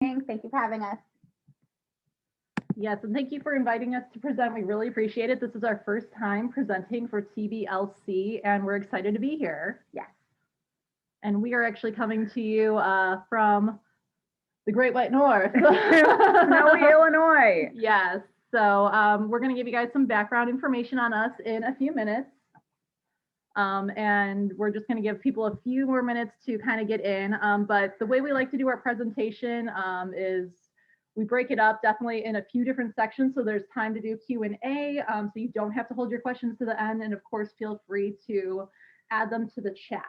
Thank you for having us. Yes, and thank you for inviting us to present. We really appreciate it. This is our first time presenting for TBLC, and we're excited to be here. Yes. And we are actually coming to you from the Great White North. Snowy Illinois. Yes. So we're going to give you guys some background information on us in a few minutes. And we're just going to give people a few more minutes to kind of get in. But the way we like to do our presentation is we break it up definitely in a few different sections. So there's time to do Q&A. So you don't have to hold your questions to the end. And of course, feel free to add them to the chat.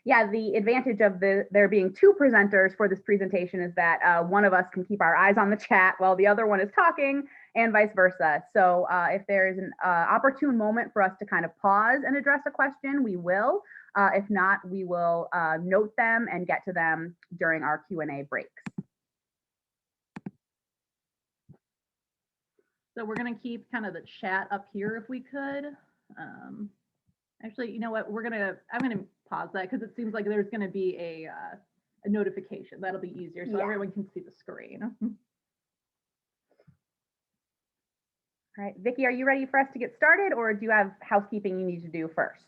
Yeah, the advantage of there being two presenters for this presentation is that one of us can keep our eyes on the chat while the other one is talking, and vice versa. So if there is an opportune moment for us to kind of pause and address a question, we will. If not, we will note them and get to them during our Q&A breaks. So we're going to keep kind of the chat up here if we could. Actually, you know what? I'm going to pause that because it seems like there's going to be a notification. That'll be easier so everyone can see the screen. All right, Vicki, are you ready for us to get started, or do you have housekeeping you need to do first?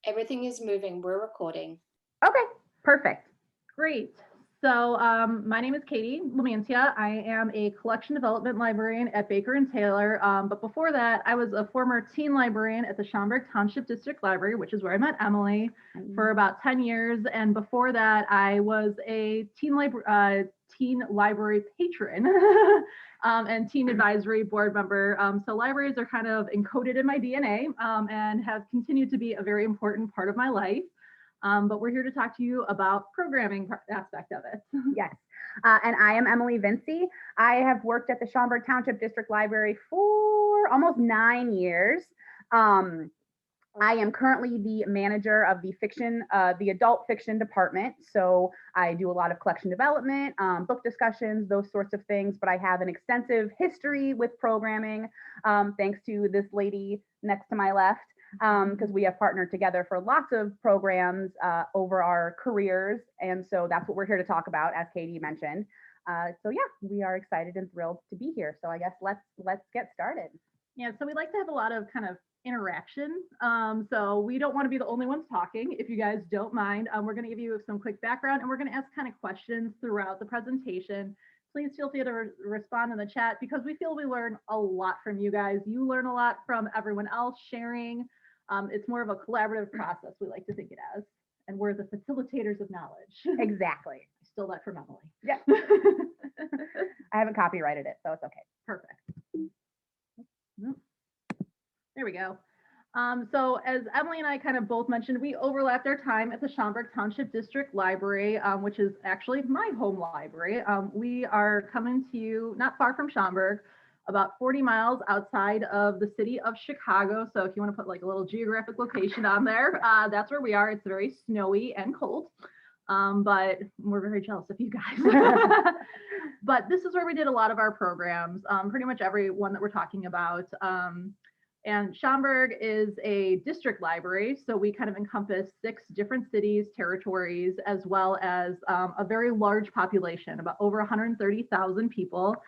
Everything is moving. We're recording. Okay, perfect. Great. So my name is Katie LaMantia. I am a collection development librarian at Baker & Taylor. But before that, I was a former teen librarian at the Schaumburg Township District Library, which is where I met Emily, for about 10 years. And before that, I was a teen library patron and teen advisory board member. So libraries are kind of encoded in my DNA and have continued to be a very important part of my life. But we're here to talk to you about programming aspect of it. Yes, and I am Emily Vinci. I have worked at the Schaumburg Township District Library for almost 9 years. I am currently the manager of the adult fiction department. So I do a lot of collection development, book discussions, those sorts of things. But I have an extensive history with programming, thanks to this lady next to my left. Because we have partnered together for lots of programs over our careers. And so that's what we're here to talk about, as Katie mentioned. So yeah, we are excited and thrilled to be here. So I guess let's get started. Yeah, so we like to have a lot of kind of interaction. So we don't want to be the only ones talking. If you guys don't mind, we're going to give you some quick background and we're going to ask kind of questions throughout the presentation. Please feel free to respond in the chat because we feel we learn a lot from you guys. You learn a lot from everyone else sharing. It's more of a collaborative process, we like to think it as, and we're the facilitators of knowledge. Exactly. I stole that from Emily. Yeah. I haven't copyrighted it, so it's okay. Perfect. There we go. So as Emily and I kind of both mentioned, we overlapped our time at the Schaumburg Township District Library, which is actually my home library. We are coming to you not far from Schaumburg, about 40 miles outside of the city of Chicago. So if you want to put like a little geographic location on there, that's where we are. It's very snowy and cold, but we're very jealous of you guys. But this is where we did a lot of our programs, pretty much every one that we're talking about. And Schaumburg is a district library, so we kind of encompass 6 different cities, territories, as well as a very large population, about over 130,000 people.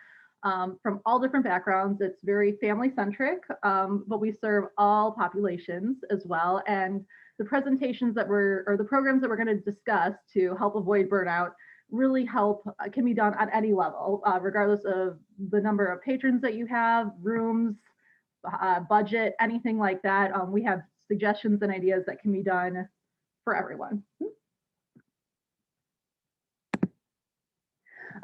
From all different backgrounds. It's very family-centric, but we serve all populations as well. And the presentations that the programs that we're going to discuss to help avoid burnout really can be done at any level, regardless of the number of patrons that you have, rooms, budget, anything like that. We have suggestions and ideas that can be done for everyone.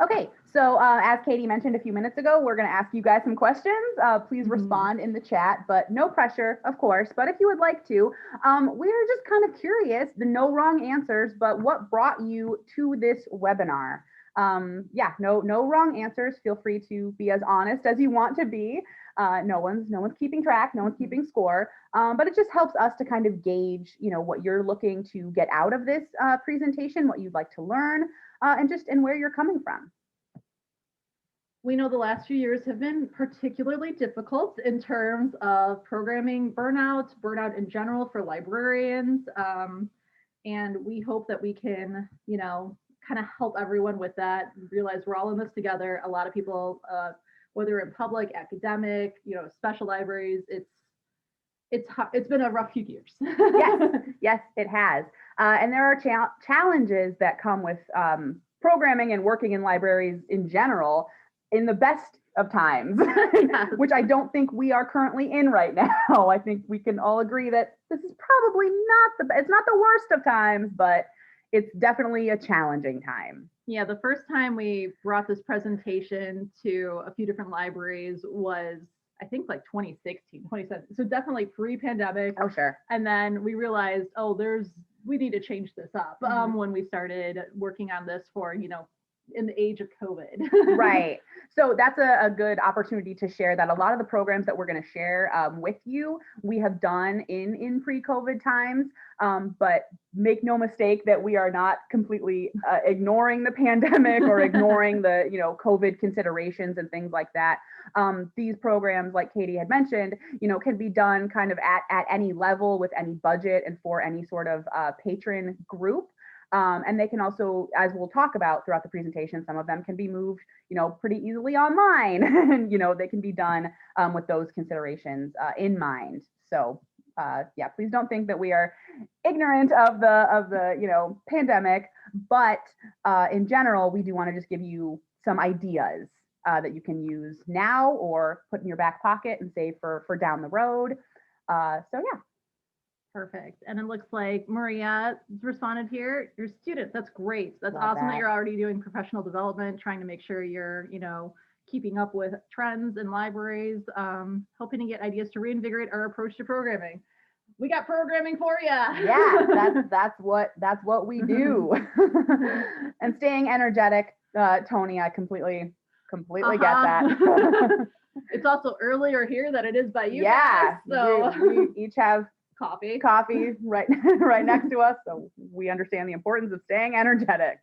Okay, so as Katie mentioned a few minutes ago, we're going to ask you guys some questions. Please respond in the chat, but no pressure, of course. But if you would like to, we're just kind of curious, the no wrong answers, but what brought you to this webinar? Yeah, no wrong answers. Feel free to be as honest as you want to be. No one's keeping track, no one's keeping score, but it just helps us to kind of gauge, what you're looking to get out of this presentation, what you'd like to learn, and where you're coming from. We know the last few years have been particularly difficult in terms of programming burnout in general for librarians. And we hope that we can, kind of help everyone with that, realize we're all in this together. A lot of people, whether in public, academic, special libraries, it's been a rough few years. Yes, it has. And there are challenges that come with programming and working in libraries in general in the best of times, which I don't think we are currently in right now. I think we can all agree that this is probably it's not the worst of times, but it's definitely a challenging time. Yeah, the first time we brought this presentation to a few different libraries was, I think, like 2016, 2017. So definitely pre-pandemic. Oh, sure. And then we realized, we need to change this up when we started working on this for, in the age of COVID. Right. So that's a good opportunity to share that a lot of the programs that we're going to share with you, we have done in pre-COVID times. But make no mistake that we are not completely ignoring the pandemic or ignoring the, COVID considerations and things like that. These programs, like Katie had mentioned, can be done kind of at any level with any budget and for any sort of patron group. And they can also, as we'll talk about throughout the presentation, some of them can be moved, pretty easily online, and, they can be done with those considerations in mind. So yeah, please don't think that we are ignorant of the pandemic, but in general, we do want to just give you some ideas that you can use now or put in your back pocket and save for down the road. So yeah. Perfect. And it looks like Maria responded here. You're a student. That's great. That's Love awesome that that. you're already doing professional development, trying to make sure you're, keeping up with trends in libraries, hoping to get ideas to reinvigorate our approach to programming. We got programming for you. Yeah, that's what we do. And staying energetic, Tony, I completely get that. It's also earlier here than it is by you Yeah, guys, so we each have coffee right next to us, so we understand the importance of staying energetic.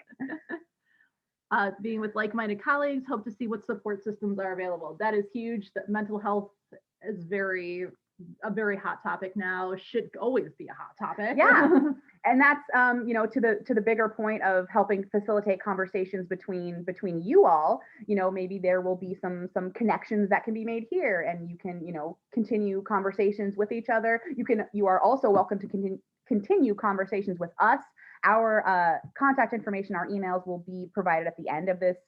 Being with like-minded colleagues, hope to see what support systems are available. That is huge. That mental health is a very hot topic now, should always be a hot topic. Yeah. And that's to the bigger point of helping facilitate conversations between you all. Maybe there will be some connections that can be made here, and you can continue conversations with each other. You are also welcome to continue conversations with us. Our contact information, our emails will be provided at the end of this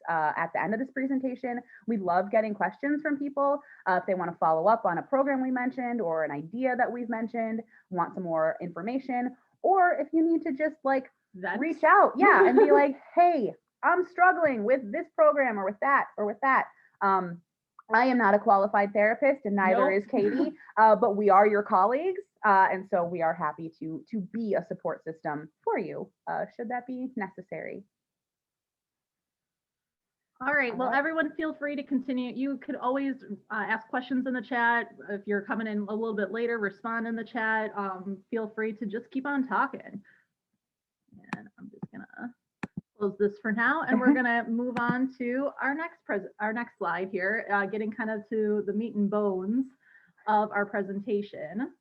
presentation. We love getting questions from people if they want to follow up on a program we mentioned or an idea that we've mentioned, want some more information, or if you need to just reach out, and be like, hey, I'm struggling with this program or with that or with that. I am not a qualified therapist, and neither is Katie, but we are your colleagues. And so we are happy to be a support system for you, should that be necessary. All right. Well, everyone feel free to continue. You could always ask questions in the chat. If you're coming in a little bit later, respond in the chat. Feel free to just keep on talking. And I'm just going to close this for now, and we're going to move on to our next slide here, getting kind of to the meat and bones of our presentation.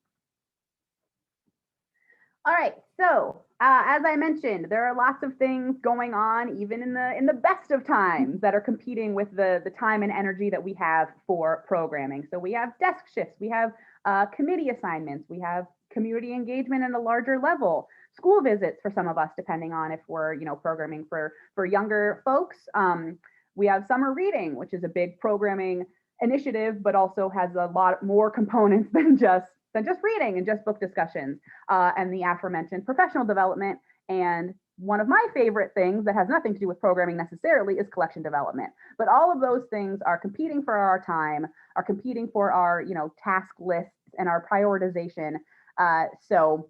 All right, so as I mentioned, there are lots of things going on, even in the best of times, that are competing with the time and energy that we have for programming. So we have desk shifts, we have committee assignments, we have community engagement at a larger level, school visits for some of us, depending on if we're programming for younger folks. We have summer reading, which is a big programming initiative, but also has a lot more components than just reading and just book discussions, and the aforementioned professional development. And one of my favorite things that has nothing to do with programming necessarily is collection development. But all of those things are competing for our time, are competing for our task lists and our prioritization. So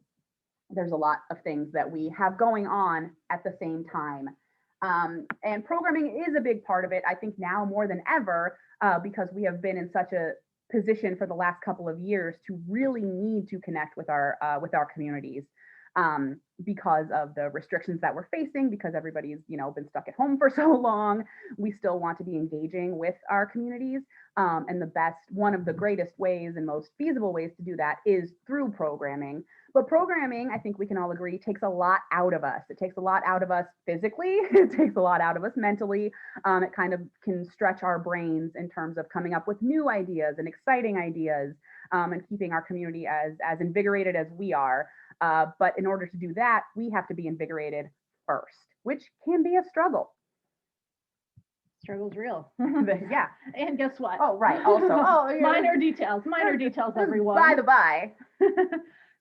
there's a lot of things that we have going on at the same time. And programming is a big part of it, I think now more than ever, because we have been in such a position for the last couple of years to really need to connect with our communities, because of the restrictions that we're facing, because everybody's been stuck at home for so long. We still want to be engaging with our communities, and one of the greatest ways and most feasible ways to do that is through programming. But programming, I think we can all agree, takes a lot out of us. It takes a lot out of us physically. It takes a lot out of us mentally. It kind of can stretch our brains in terms of coming up with new ideas and exciting ideas, and keeping our community as invigorated as we are. But in order to do that, we have to be invigorated first, which can be a struggle. Struggle's real. Yeah. And guess what? Oh, right. Also, minor details, everyone. By the by.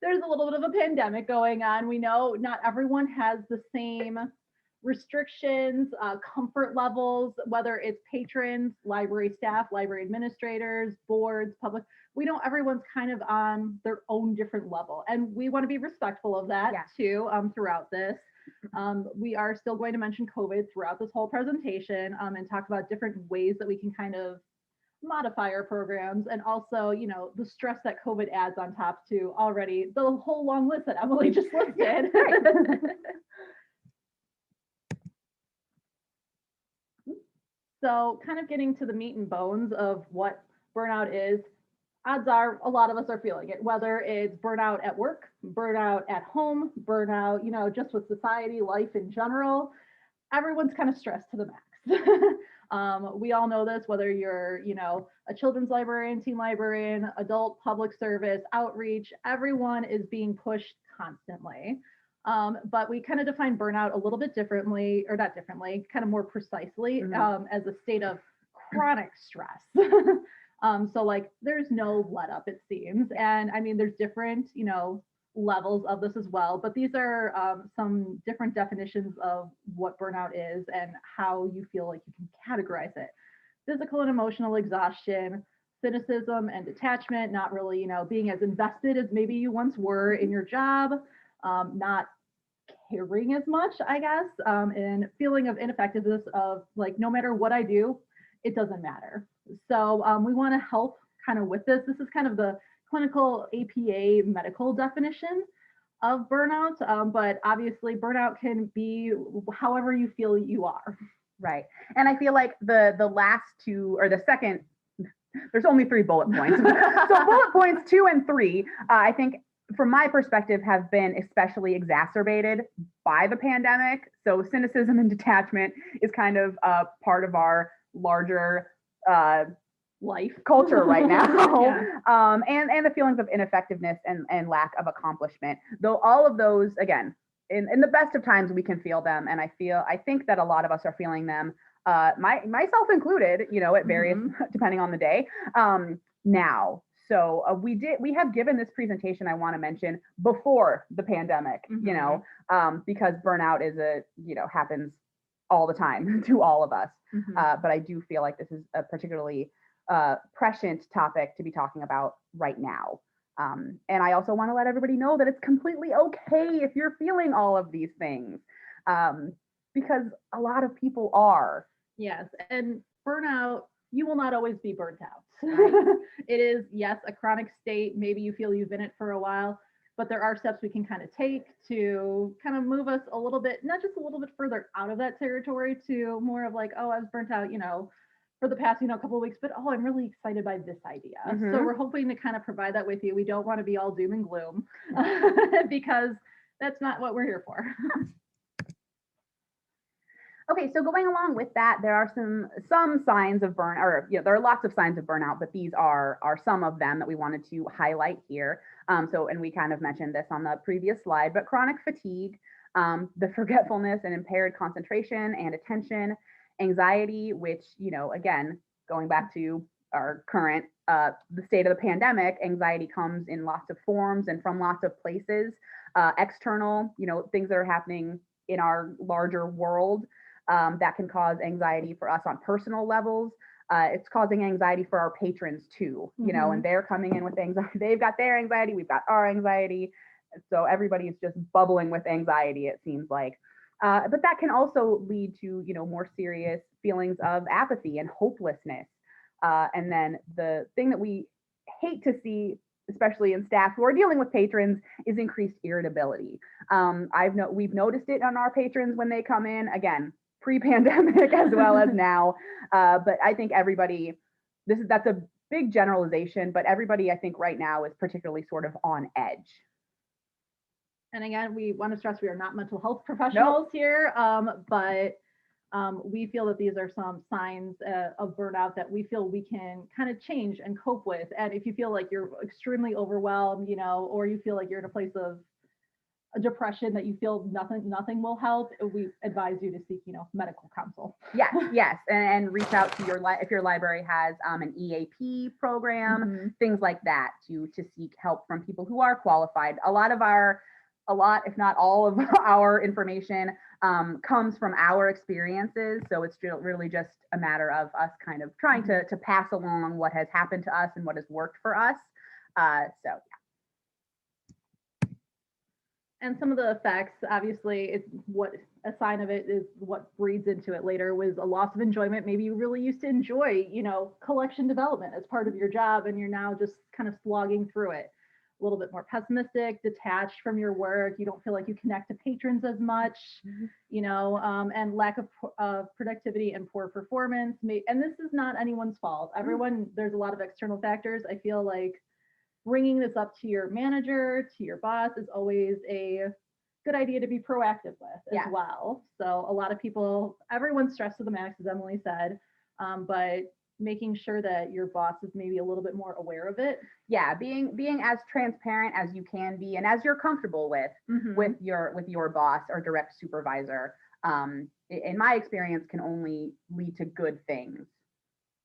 There's a little bit of a pandemic going on. We know not everyone has the same restrictions, comfort levels, whether it's patrons, library staff, library administrators, boards, public. We know everyone's kind of on their own different level, and we want to be respectful of that too throughout this. We are still going to mention COVID throughout this whole presentation, and talk about different ways that we can kind of modify our programs, and also, you know, the stress that COVID adds on top to already the whole long list that Emily just listed. So kind of getting to the meat and bones of what burnout is, odds are a lot of us are feeling it, whether it's burnout at work, burnout at home, burnout, you know, just with society, life in general. Everyone's kind of stressed to the max. We all know this, whether you're, you know, a children's librarian, teen librarian, adult public service, outreach, everyone is being pushed constantly. But we kind of define burnout a little bit differently, or not differently, kind of more precisely, as a state of chronic stress. So like there's no let up, it seems. And I mean, there's different, you know, levels of this as well, but these are some different definitions of what burnout is and how you feel like you can categorize it. Physical and emotional exhaustion, cynicism and detachment, not really, you know, being as invested as maybe you once were in your job, not caring as much, I guess, and feeling of ineffectiveness of like, no matter what I do, it doesn't matter. So we want to help kind of with this. This is kind of the clinical APA medical definition of burnout, but obviously burnout can be however you feel you are. Right. And I feel like the last two, or the second, there's only 3 bullet points. So bullet points 2 and 3, I think from my perspective have been especially exacerbated by the pandemic. So cynicism and detachment is kind of part of our larger life culture right now. And the feelings of ineffectiveness and lack of accomplishment, though all of those, again, in the best of times we can feel them, and I think that a lot of us are feeling them, myself included, you know, at various depending on the day, now. So we have given this presentation, I want to mention, before the pandemic, you know, because burnout is happens all the time to all of us. But I do feel like this is a particularly prescient topic to be talking about right now. And I also want to let everybody know that it's completely okay if you're feeling all of these things, because a lot of people are. Yes, and burnout, you will not always be burnt out. Right. It is, yes, a chronic state. Maybe you feel you've been in it for a while, but there are steps we can kind of take to kind of move us a little bit, not just a little bit further out of that territory to more of like, oh, I was burnt out, you know, for the past, you know, couple of weeks, but oh, I'm really excited by this idea. So we're hoping to kind of provide that with you. We don't want to be all doom and gloom because that's not what we're here for. Okay, so going along with that, there are some signs of burnout, or there are lots of signs of burnout, but these are some of them that we wanted to highlight here. And we kind of mentioned this on the previous slide, but chronic fatigue, the forgetfulness and impaired concentration and attention, anxiety, which, you know, again, going back to our current, the state of the pandemic, anxiety comes in lots of forms and from lots of places, external, you know, things that are happening in our larger world. That can cause anxiety for us on personal levels. It's causing anxiety for our patrons too, you know, and they're coming in with anxiety. They've got their anxiety, we've got our anxiety. So everybody is just bubbling with anxiety, it seems like. But that can also lead to, you know, more serious feelings of apathy and hopelessness. And then the thing that we hate to see, especially in staff who are dealing with patrons, is increased irritability. We've noticed it on our patrons when they come in, again, pre-pandemic as well as now. But I think everybody, that's a big generalization, but everybody I think right now is particularly sort of on edge. And again, we want to stress we are not mental health professionals here, but we feel that these are some signs of burnout that we feel we can kind of change and cope with. And if you feel like you're extremely overwhelmed, or you feel like you're in a place of a depression that you feel nothing will help, we advise you to seek, medical counsel. Yes, and reach out to if your library has an EAP program, things like that, to seek help from people who are qualified. A lot, if not all of our information comes from our experiences, so it's really just a matter of us kind of trying to pass along what has happened to us and what has worked for us. So. And some of the effects, obviously, it's what a sign of it is what breeds into it later was a loss of enjoyment. Maybe you really used to enjoy, collection development as part of your job, and you're now just kind of slogging through it. A little bit more pessimistic, detached from your work. You don't feel like you connect to patrons as much, and lack of productivity and poor performance. And this is not anyone's fault. There's a lot of external factors. I feel like bringing this up to your manager, to your boss, is always a good idea to be proactive with as well. So a lot of people, everyone's stressed to the max, as Emily said, but making sure that your boss is maybe a little bit more aware of it. Yeah, being as transparent as you can be, and as you're comfortable with your boss or direct supervisor, in my experience, can only lead to good things.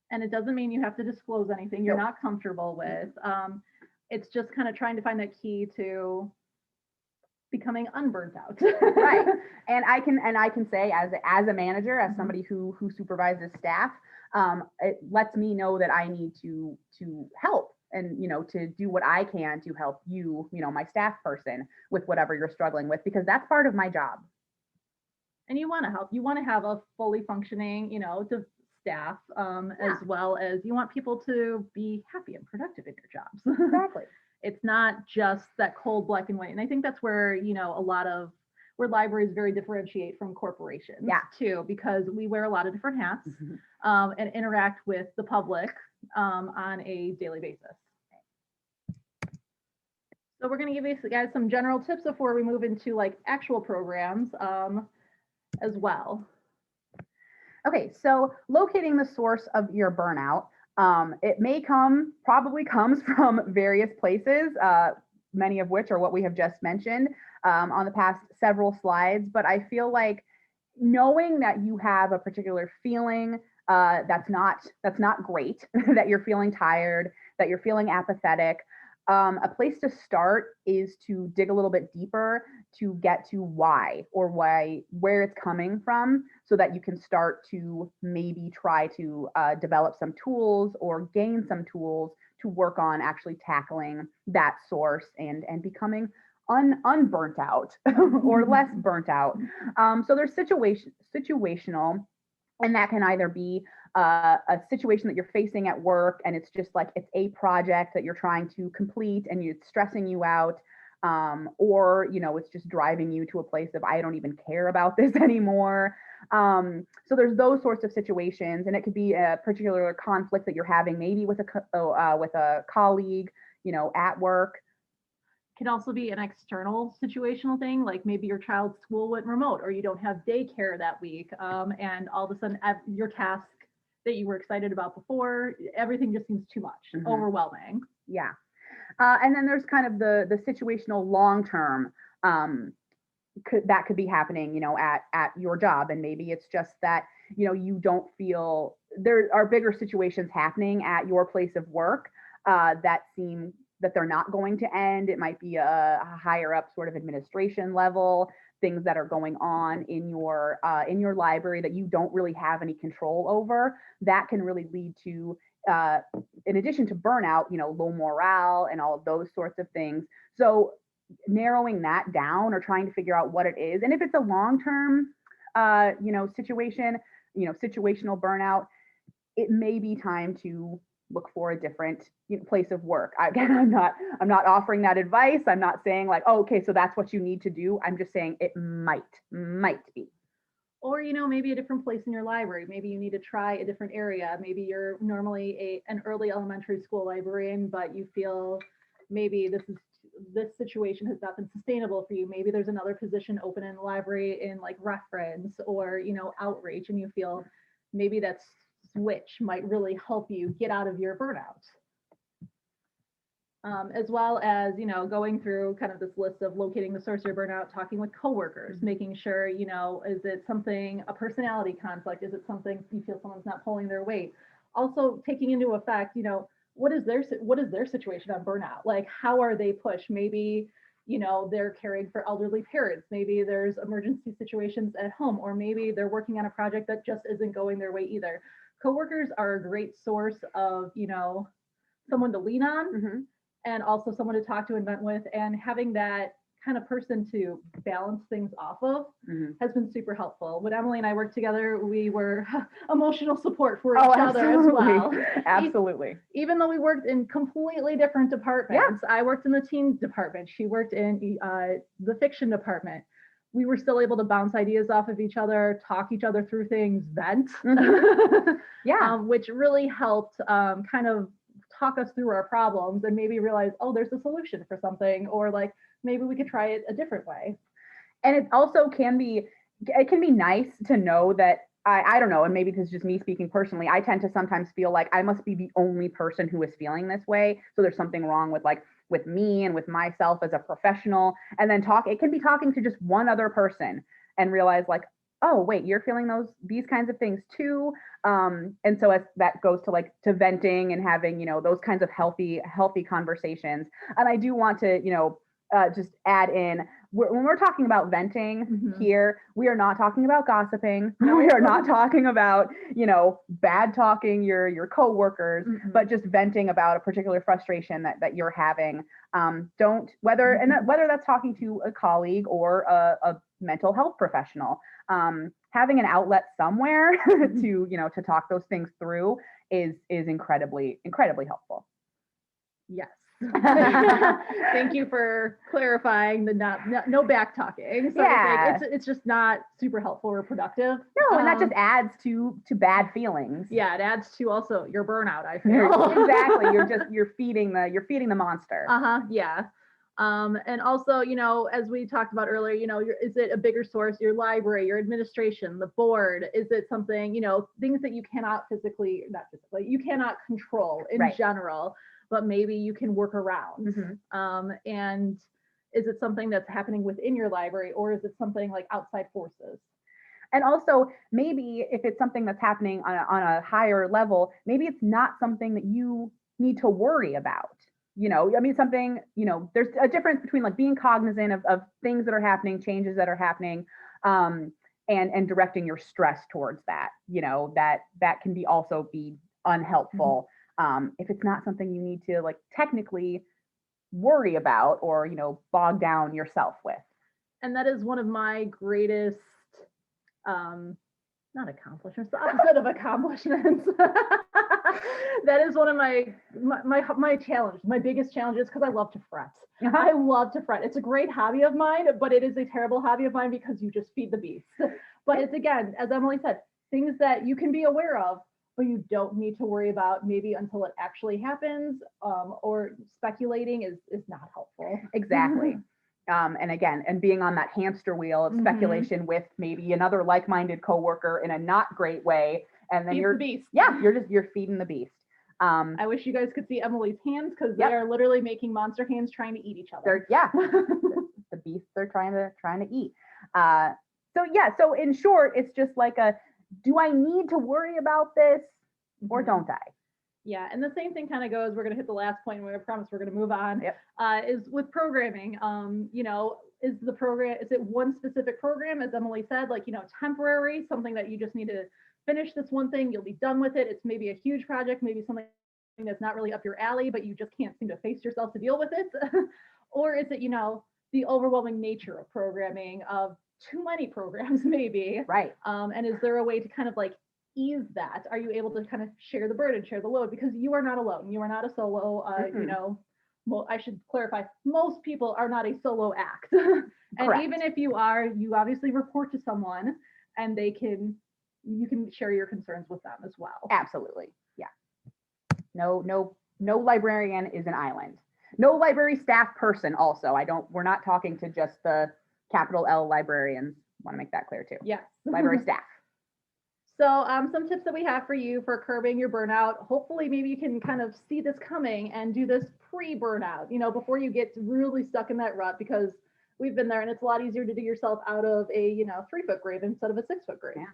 And it doesn't mean you have to disclose anything you're not comfortable with. It's just kind of trying to find that key to becoming unburnt out. Right. And I can say, as a manager, as somebody who supervises staff, it lets me know that I need to help and, to do what I can to help you, my staff person, with whatever you're struggling with, because that's part of my job. And you want to help. You want to have a fully functioning, staff, as well as you want people to be happy and productive in your jobs. Exactly. It's not just that cold black and white. And I think that's where, where libraries very differentiate from corporations too, because we wear a lot of different hats and interact with the public on a daily basis. So we're going to give you guys some general tips before we move into like actual programs as well. Okay, so locating the source of your burnout, it probably comes from various places, many of which are what we have just mentioned on the past several slides. But I feel like knowing that you have a particular feeling that's not great, that you're feeling tired, that you're feeling apathetic, a place to start is to dig a little bit deeper to get to where it's coming from, so that you can start to maybe try to develop some tools or gain some tools to work on actually tackling that source and becoming unburnt out or less burnt out. So there's situational, and that can either be a situation that you're facing at work, and it's just like it's a project that you're trying to complete and it's stressing you out, or it's just driving you to a place of I don't even care about this anymore. So there's those sorts of situations, and it could be a particular conflict that you're having, maybe with a colleague, at work. Can also be an external situational thing, like maybe your child's school went remote, or you don't have daycare that week, and all of a sudden your task that you were excited about before, everything just seems too much, overwhelming. Yeah. And then there's kind of the situational long-term that could be happening, at your job. And maybe it's just that, you don't feel there are bigger situations happening at your place of work that seem that they're not going to end. It might be a higher up sort of administration level, things that are going on in your library that you don't really have any control over. That can really lead to, in addition to burnout, low morale and all of those sorts of things. So narrowing that down or trying to figure out what it is, and if it's a long-term, situation, situational burnout, it may be time to look for a different place of work. Again, I'm not offering that advice. I'm not saying like, oh, okay, so that's what you need to do. I'm just saying it might be. Or, maybe a different place in your library. Maybe you need to try a different area. Maybe you're normally an early elementary school librarian, but you feel maybe this is this situation has not been sustainable for you. Maybe there's another position open in the library in like reference or, outreach, and you feel maybe that switch might really help you get out of your burnout. As well as, going through kind of this list of locating the source of your burnout, talking with coworkers, making sure, is it something, a personality conflict? Is it something you feel someone's not pulling their weight? Also taking into effect, what is their situation on burnout? Like, how are they pushed? Maybe, they're caring for elderly parents. Maybe there's emergency situations at home, or maybe they're working on a project that just isn't going their way either. Coworkers are a great source of, someone to lean on, and also someone to talk to and vent with, and having that kind of person to balance things off of has been super helpful. When Emily and I worked together, we were emotional support for each other as well. Absolutely. Even though we worked in completely different departments. I worked in the teen department. She worked in the fiction department. We were still able to bounce ideas off of each other, talk each other through things, vent, which really helped kind of talk us through our problems and maybe realize, oh, there's a solution for something, or like, maybe we could try it a different way. And it also can be nice to know that I don't know, and maybe this is just me speaking personally, I tend to sometimes feel like I must be the only person who is feeling this way. So there's something wrong with me and with myself as a professional. And then it can be talking to just one other person and realize like, oh, wait, you're feeling these kinds of things too. And so as that goes to venting and having, those kinds of healthy conversations. And I do want to, just add in, when we're talking about venting here, we are not talking about gossiping. We are not talking about, bad talking your coworkers, but just venting about a particular frustration that you're having. Whether that's talking to a colleague or a mental health professional, having an outlet somewhere to talk those things through is incredibly helpful. Yes. Thank you for clarifying the no back talking. So it's just not super helpful or productive. No, and that just adds to bad feelings. Yeah, it adds to also your burnout, I feel. Exactly. You're feeding the monster. Yeah. And also, as we talked about earlier, is it a bigger source, your library, your administration, the board? Is it something, things that you cannot you cannot control in general, but maybe you can work around. And is it something that's happening within your library, or is it something like outside forces? And also, maybe if it's something that's happening on a higher level, maybe it's not something that you need to worry about. Something, there's a difference between like being cognizant of things that are happening, changes that are happening, and directing your stress towards that. That can also be unhelpful. If it's not something you need to like technically worry about or, bog down yourself with. And that is one of my greatest, not accomplishments, the opposite of accomplishments. That is one of my challenges, my biggest challenges, because I love to fret. I love to fret. It's a great hobby of mine, but it is a terrible hobby of mine because you just feed the beast. But it's, again, as Emily said, things that you can be aware of, but you don't need to worry about maybe until it actually happens, or speculating is not helpful. Exactly. And being on that hamster wheel of speculation with maybe another like-minded coworker in a not great way. And then you're the beast. Yeah, you're feeding the beast. I wish you guys could see Emily's hands, because they are literally making monster hands trying to eat each other. The beasts they're trying to eat. So in short, it's just like do I need to worry about this or don't I? Yeah, and the same thing kind of goes, we're going to hit the last point, and I promise we're going to move on, is with programming. Is it one specific program, as Emily said, like, temporary, something that you just need to finish this one thing, you'll be done with it. It's maybe a huge project, maybe something that's not really up your alley, but you just can't seem to face yourself to deal with it. Or is it, the overwhelming nature of programming, of too many programs maybe. Right. And is there a way to kind of like ease that? Are you able to kind of share the burden, share the load? Because you are not alone. You are not a solo, well, I should clarify, most people are not a solo act. And Correct. Even if you are, you obviously report to someone, and you can share your concerns with them as well. Absolutely. Yeah. No librarian is an island. No library staff person also. We're not talking to just the capital L librarians. Want to make that clear too. Yes. Library staff. So some tips that we have for you for curbing your burnout. Hopefully maybe you can kind of see this coming and do this pre-burnout, before you get really stuck in that rut, because we've been there and it's a lot easier to dig yourself out of a 3-foot grave instead of a 6-foot grave. Yeah.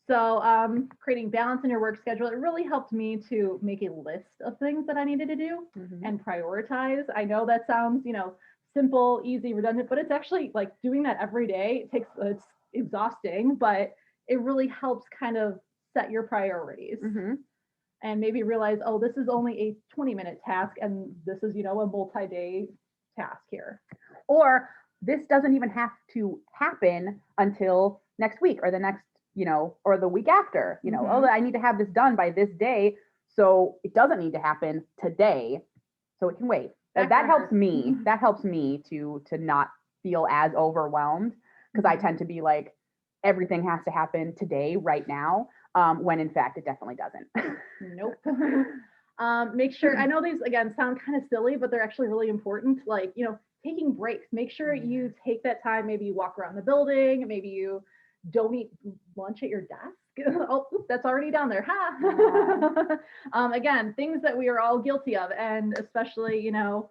So creating balance in your work schedule, it really helped me to make a list of things that I needed to do and prioritize. I know that sounds, simple, easy, redundant, but it's actually like doing that every day. It's exhausting, but it really helps kind of set your priorities and maybe realize, oh, this is only a 20-minute task and this is, a multi-day task here. Or this doesn't even have to happen until next week or the next, or the week after, oh, I need to have this done by this day. So it doesn't need to happen today. So it can wait. That helps me. That helps me to not feel as overwhelmed, because I tend to be like, everything has to happen today, right now, when in fact it definitely doesn't. Nope. Make sure, I know these again sound kind of silly, but they're actually really important. Like, taking breaks. Make sure you take that time. Maybe you walk around the building. Maybe you don't eat lunch at your desk. Oh, that's already down there. Again, things that we are all guilty of, and especially, so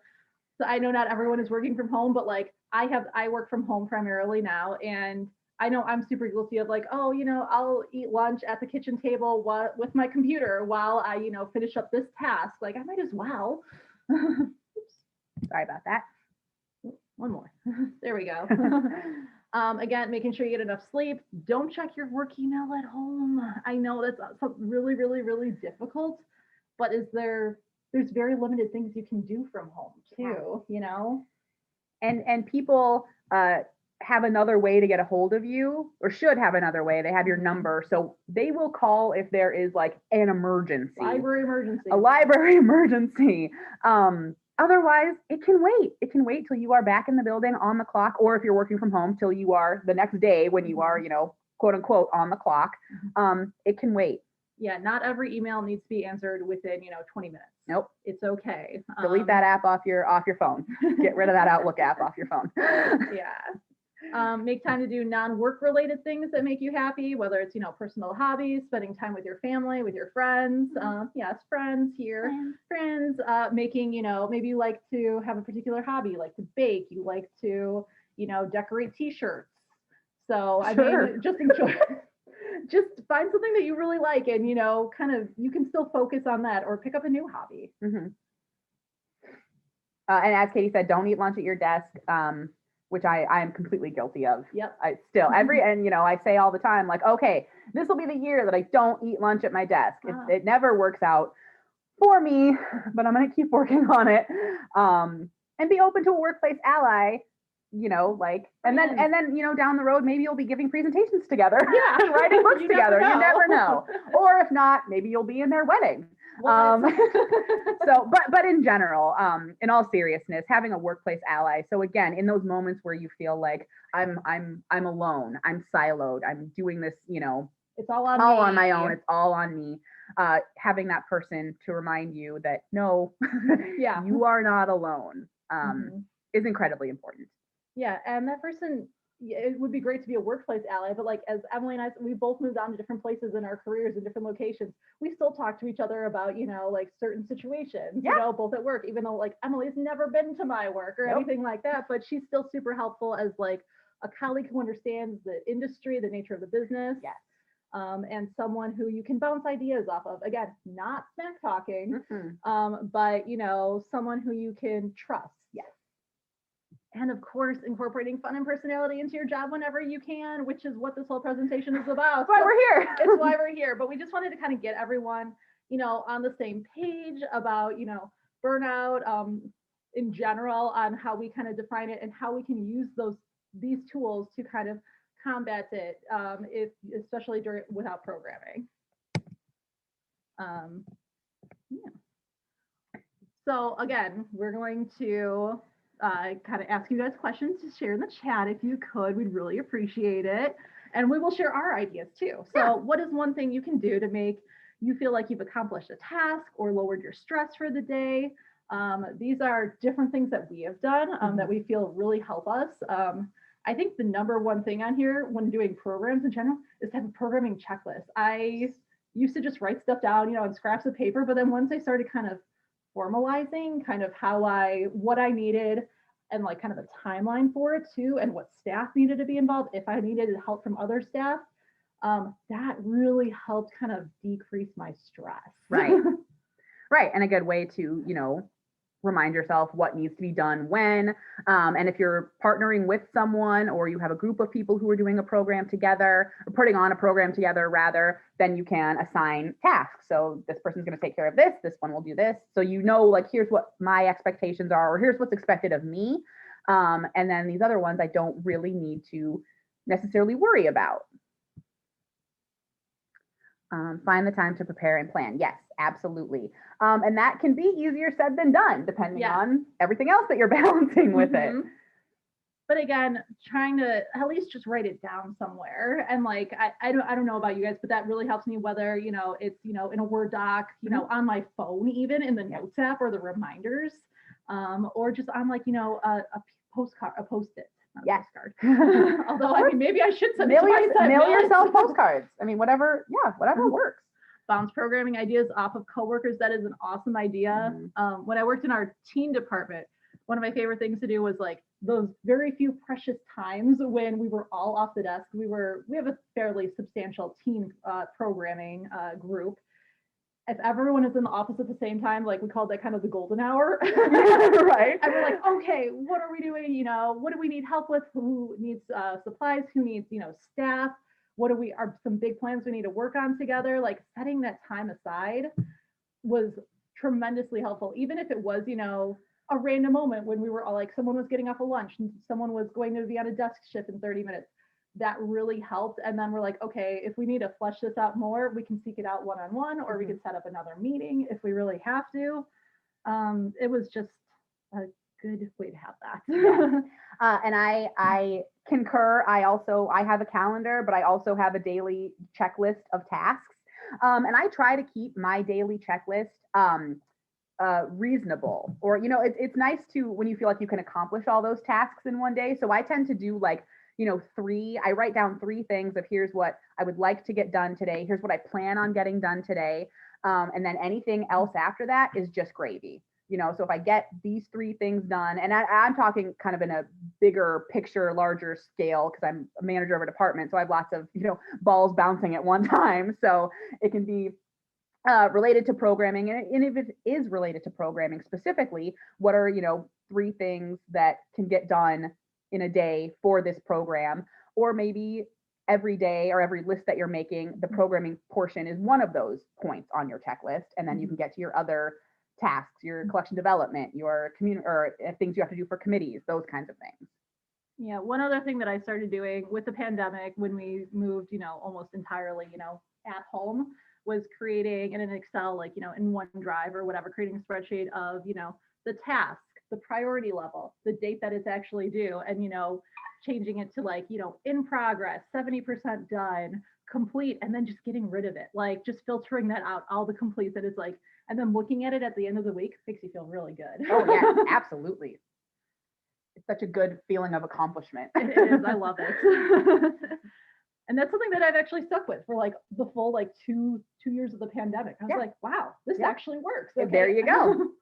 I know not everyone is working from home, but like I work from home primarily now, and I know I'm super guilty of like, oh, I'll eat lunch at the kitchen table with my computer while I, finish up this task. Like I might as well. Sorry about that. One more. There we go. Again, making sure you get enough sleep. Don't check your work email at home. I know that's something really, really, really difficult, but there's very limited things you can do from home too, And people have another way to get a hold of you, or should have another way. They have your number, so they will call if there is like an emergency. A library emergency. Otherwise, it can wait. It can wait till you are back in the building on the clock, or if you're working from home, till you are the next day when you are, quote unquote, on the clock. It can wait. Yeah, not every email needs to be answered within, 20 minutes. Nope. It's okay. Delete that app off your phone. Get rid of that Outlook app off your phone. Yeah. Make time to do non-work related things that make you happy, whether it's, personal hobbies, spending time with your family, with your friends. Yes, friends here. Friends, making, maybe you like to have a particular hobby, you like to bake, you like to, decorate t-shirts. So I mean, just enjoy. Just find something that you really like, and kind of you can still focus on that, or pick up a new hobby. And as Katie said, don't eat lunch at your desk, which I am completely guilty of. Yep. I still and I say all the time, like, okay, this will be the year that I don't eat lunch at my desk. It never works out for me, but I'm going to keep working on it. And be open to a workplace ally. And then down the road, maybe you'll be giving presentations together, writing books together. You never know. Or if not, maybe you'll be in their wedding. But in general, in all seriousness, having a workplace ally. So again, in those moments where you feel like I'm alone, I'm siloed, I'm doing this, it's all on my own. It's all on me. Having that person to remind you that no, you are not alone, is incredibly important. Yeah, and that person, it would be great to be a workplace ally, but like as Emily and I, we both moved on to different places in our careers in different locations. We still talk to each other about, like certain situations, both at work, even though like Emily's never been to my work or anything like that, but she's still super helpful as like a colleague who understands the industry, the nature of the business. Yes. And someone who you can bounce ideas off of. Again, not smack talking, but someone who you can trust. Yes. And of course, incorporating fun and personality into your job whenever you can, which is what this whole presentation is about. That's why we're here. It's why we're here. But we just wanted to kind of get everyone, on the same page about, burnout in general, on how we kind of define it and how we can use these tools to kind of combat it, especially without programming. So again, we're going to kind of ask you guys questions to share in the chat if you could. We'd really appreciate it. And we will share our ideas too. So what is one thing you can do to make you feel like you've accomplished a task or lowered your stress for the day? These are different things that we have done that we feel really help us. I think the number one thing on here when doing programs in general is to have a programming checklist. I used to just write stuff down, on scraps of paper, but then once I started kind of formalizing kind of what I needed and like kind of a timeline for it too, and what staff needed to be involved, if I needed help from other staff, that really helped kind of decrease my stress. Right. Right. And a good way to, remind yourself what needs to be done when. And if you're partnering with someone or you have a group of people who are doing a program together, or putting on a program together rather, then you can assign tasks. So this person's going to take care of this, this one will do this. So like, here's what my expectations are, or here's what's expected of me. And then these other ones I don't really need to necessarily worry about. Find the time to prepare and plan. Yes, absolutely. And that can be easier said than done, depending on everything else that you're balancing with it. But again, trying to at least just write it down somewhere. And like, I don't know about you guys, but that really helps me, whether, it's, in a Word doc, on my phone, even in the notes app or the reminders, or just on like, a postcard, a Post-it. Yes. Although I mean, maybe I should send mail yourself postcards. I mean, whatever works. Bounce programming ideas off of coworkers. That is an awesome idea. When I worked in our teen department, one of my favorite things to do was like those very few precious times when we were all off the desk. We have a fairly substantial teen programming group. If everyone is in the office at the same time, like we called that kind of the golden hour. Right. And we're like, okay, what are we doing? What do we need help with? Who needs supplies? Who needs, staff? What are some big plans we need to work on together? Like setting that time aside was tremendously helpful. Even if it was, a random moment when we were all like, someone was getting off a lunch and someone was going to be on a desk shift in 30 minutes. That really helped. And then we're like, okay, if we need to flesh this out more, we can seek it out one-on-one, or we can set up another meeting if we really have to. It was just a good way to have that. And I concur. I have a calendar, but I also have a daily checklist of tasks. And I try to keep my daily checklist reasonable, or, it's nice to, when you feel like you can accomplish all those tasks in one day. So I tend to do like, I write down 3 things of here's what I would like to get done today. Here's what I plan on getting done today. And then anything else after that is just gravy. So if I get these 3 things done, and I'm talking kind of in a bigger picture, larger scale, because I'm a manager of a department. So I have lots of, balls bouncing at one time. So it can be related to programming. And if it is related to programming specifically, what are, 3 things that can get done in a day for this program? Or maybe every day or every list that you're making, the programming portion is one of those points on your checklist. And then you can get to your other tasks, your collection development, your community, or things you have to do for committees, those kinds of things. Yeah. One other thing that I started doing with the pandemic, when we moved, almost entirely, at home, was creating in an Excel, like, in OneDrive or whatever, creating a spreadsheet of, the task, the priority level, the date that it's actually due, and, changing it to like, in progress, 70% done, complete, and then just getting rid of it, like just filtering that out, all the complete that is like, and then looking at it at the end of the week makes you feel really good. Oh yeah, absolutely. It's such a good feeling of accomplishment. It is. I love it. And that's something that I've actually stuck with for like the full like two years of the pandemic. I was like, wow, this actually works. Okay. There you go.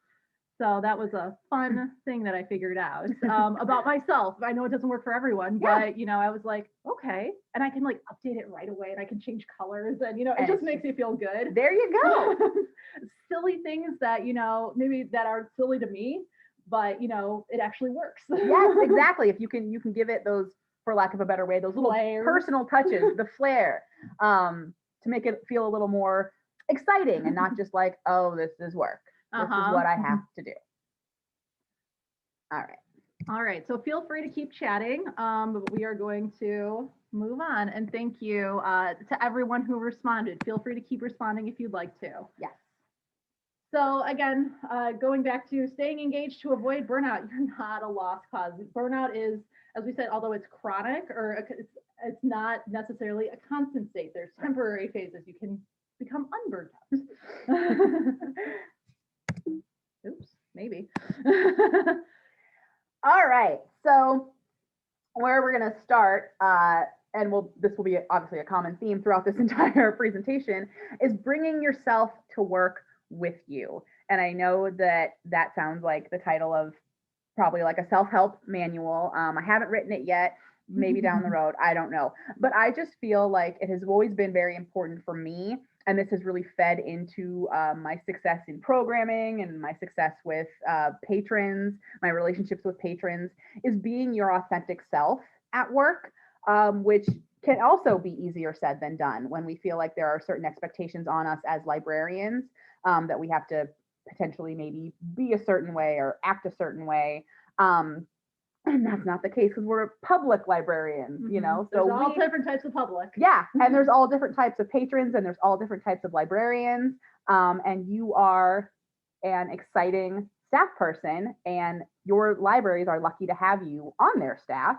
So that was a fun thing that I figured out about myself. I know it doesn't work for everyone, but I was like, okay, and I can like update it right away, and I can change colors, and it just makes me feel good. There you go. Silly things that maybe that are silly to me, but it actually works. Yes, exactly. If you can give it those, for lack of a better way, those little personal touches, the flair, to make it feel a little more exciting and not just like, oh, this is work. This is what I have to do. All right. So feel free to keep chatting, but we are going to move on. And thank you to everyone who responded. Feel free to keep responding if you'd like to. Yes. So again, going back to staying engaged to avoid burnout, you're not a lost cause. Burnout is, as we said, although it's chronic, or it's not necessarily a constant state. There's temporary phases. You can become unburned out. Oops. maybe. All right. So where we're going to start, and this will be obviously a common theme throughout this entire presentation, is bringing yourself to work with you. And I know that that sounds like the title of probably like a self-help manual. I haven't written it yet, maybe down the road, I don't know. But I just feel like it has always been very important for me. And this has really fed into my success in programming and my success with patrons, my relationships with patrons, is being your authentic self at work, which can also be easier said than done when we feel like there are certain expectations on us as librarians, that we have to potentially maybe be a certain way or act a certain way. And that's not the case because we're public librarians, you know. There's all different types of public. Yeah, and there's all different types of patrons and there's all different types of librarians. And you are an exciting staff person, and your libraries are lucky to have you on their staff.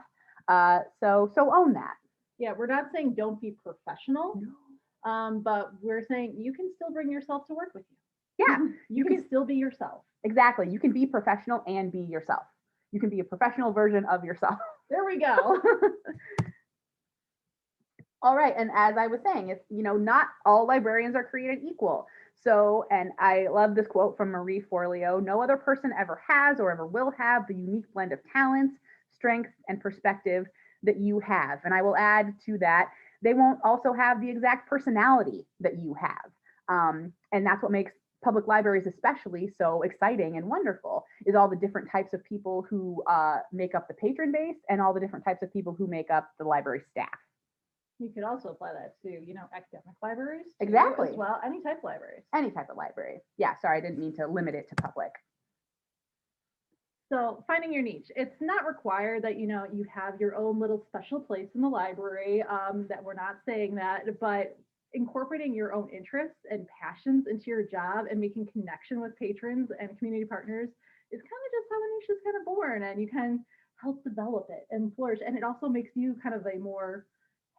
So own that. Yeah, we're not saying don't be professional, but we're saying you can still bring yourself to work with you. Yeah, you can still be yourself. Exactly. You can be professional and be yourself. You can be a professional version of yourself. There we go. All right. And as I was saying, it's, you know, not all librarians are created equal. So, and I love this quote from Marie Forleo: no other person ever has or ever will have the unique blend of talents, strengths, and perspective that you have. And I will add to that, they won't also have the exact personality that you have. And that's what makes public libraries especially so exciting and wonderful, is all the different types of people who make up the patron base and all the different types of people who make up the library staff. You could also apply that to, you know, academic libraries. Exactly. As well, any type of libraries. Any type of library. Yeah, sorry, I didn't mean to limit it to public. So finding your niche, it's not required that, you know, you have your own little special place in the library, that we're not saying that, but incorporating your own interests and passions into your job and making connection with patrons and community partners is kind of just how a niche is kind of born, and you can help develop it and flourish. And it also makes you kind of a more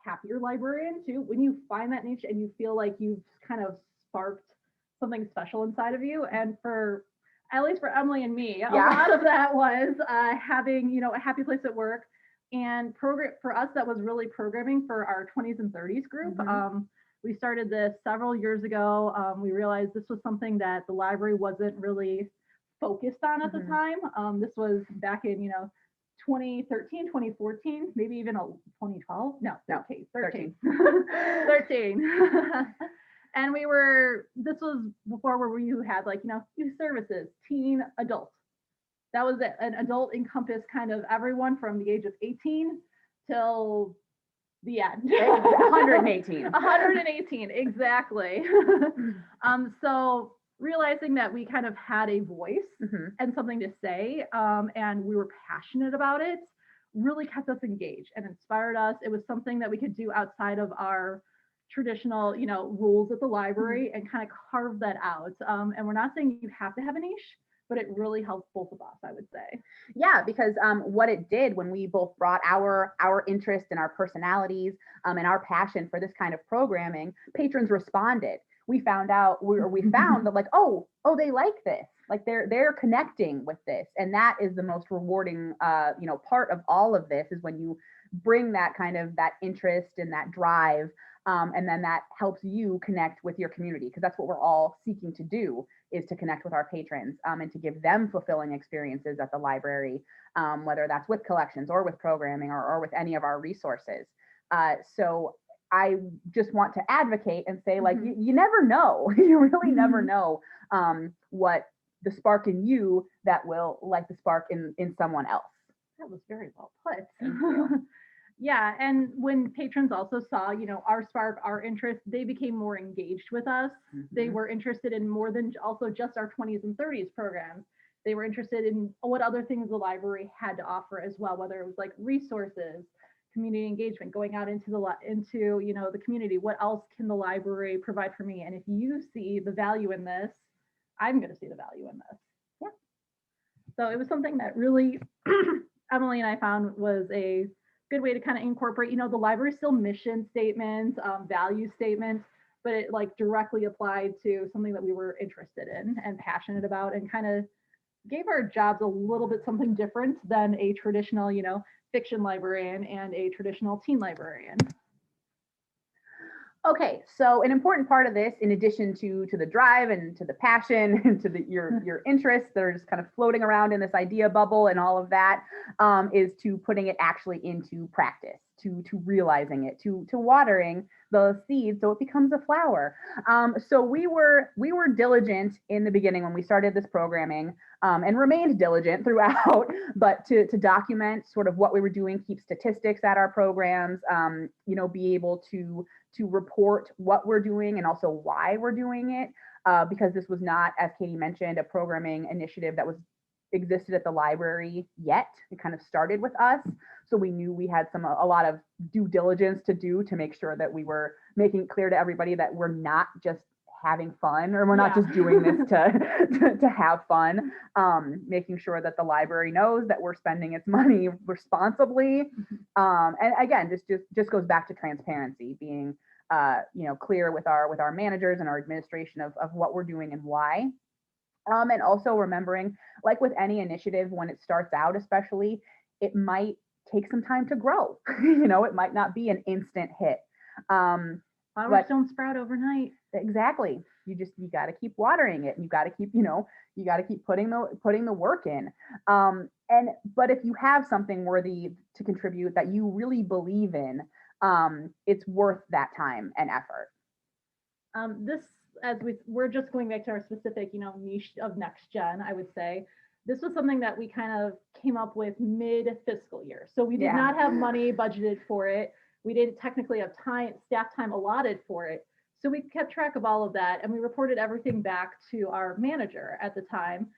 happier librarian too, when you find that niche and you feel like you've kind of sparked something special inside of you. And for, at least for Emily and me, a lot of that was having, you know, a happy place at work. And program for us, that was really programming for our 20s and 30s group. We started this several years ago. We realized this was something that the library wasn't really focused on at the time. This was back in, you know, 2013, 2014, maybe even 2012. No, 13. 13. And this was before where we had, like, you know, youth services, teen, adult. That was it. An adult encompassed kind of everyone from the age of 18 till the end. 118. 118, exactly. So realizing that we kind of had a voice and something to say, and we were passionate about it, really kept us engaged and inspired us. It was something that we could do outside of our traditional, you know, rules at the library, and kind of carve that out. And we're not saying you have to have a niche, but it really helped both of us, I would say. Yeah, because what it did when we both brought our interest and our personalities and our passion for this kind of programming, patrons responded. We found out, we found that, like, oh, they like this, like they're connecting with this, and that is the most rewarding, you know, part of all of this, is when you bring that kind of that interest and that drive, and then that helps you connect with your community, because that's what we're all seeking to do, is to connect with our patrons, and to give them fulfilling experiences at the library, whether that's with collections or with programming or with any of our resources. So I just want to advocate and say, like, you never know, you really never know what the spark in you that will light the spark in someone else. That was very well put. Yeah, and when patrons also saw, you know, our spark, our interest, they became more engaged with us. They were interested in more than also just our 20s and 30s programs. They were interested in what other things the library had to offer as well, whether it was like resources, community engagement, going out into you know, the community. What else can the library provide for me? And if you see the value in this, I'm going to see the value in this. Yeah. So it was something that really Emily and I found was a good way to kind of incorporate, you know, the library's still mission statements, value statements, but it like directly applied to something that we were interested in and passionate about, and kind of gave our jobs a little bit something different than a traditional, fiction librarian and a traditional teen librarian. Okay, so an important part of this, in addition to the drive and to the passion and to your interests that are just kind of floating around in this idea bubble and all of that, is to putting it actually into practice, to realizing it, to watering the seed so it becomes a flower. So we were diligent in the beginning when we started this programming, and remained diligent throughout, but to document sort of what we were doing, keep statistics at our programs, be able to report what we're doing and also why we're doing it, because this was not, as Katie mentioned, a programming initiative that was existed at the library yet. It kind of started with us, so we knew we had a lot of due diligence to do to make sure that we were making it clear to everybody that we're not just having fun, or we're not just doing this to have fun, making sure that the library knows that we're spending its money responsibly. And again, this just goes back to transparency, being clear with our managers and our administration of what we're doing and why. And also remembering, like with any initiative, when it starts out, especially, it might take some time to grow. It might not be an instant hit. Flowers don't sprout overnight. Exactly. You got to keep watering it, and you got to keep, you got to keep putting the work in. But if you have something worthy to contribute that you really believe in, it's worth that time and effort. We're just going back to our specific, niche of next gen, I would say. This was something that we kind of came up with mid-fiscal year. So we did not have money budgeted for it. We didn't technically have staff time allotted for it. So we kept track of all of that, and we reported everything back to our manager at the time.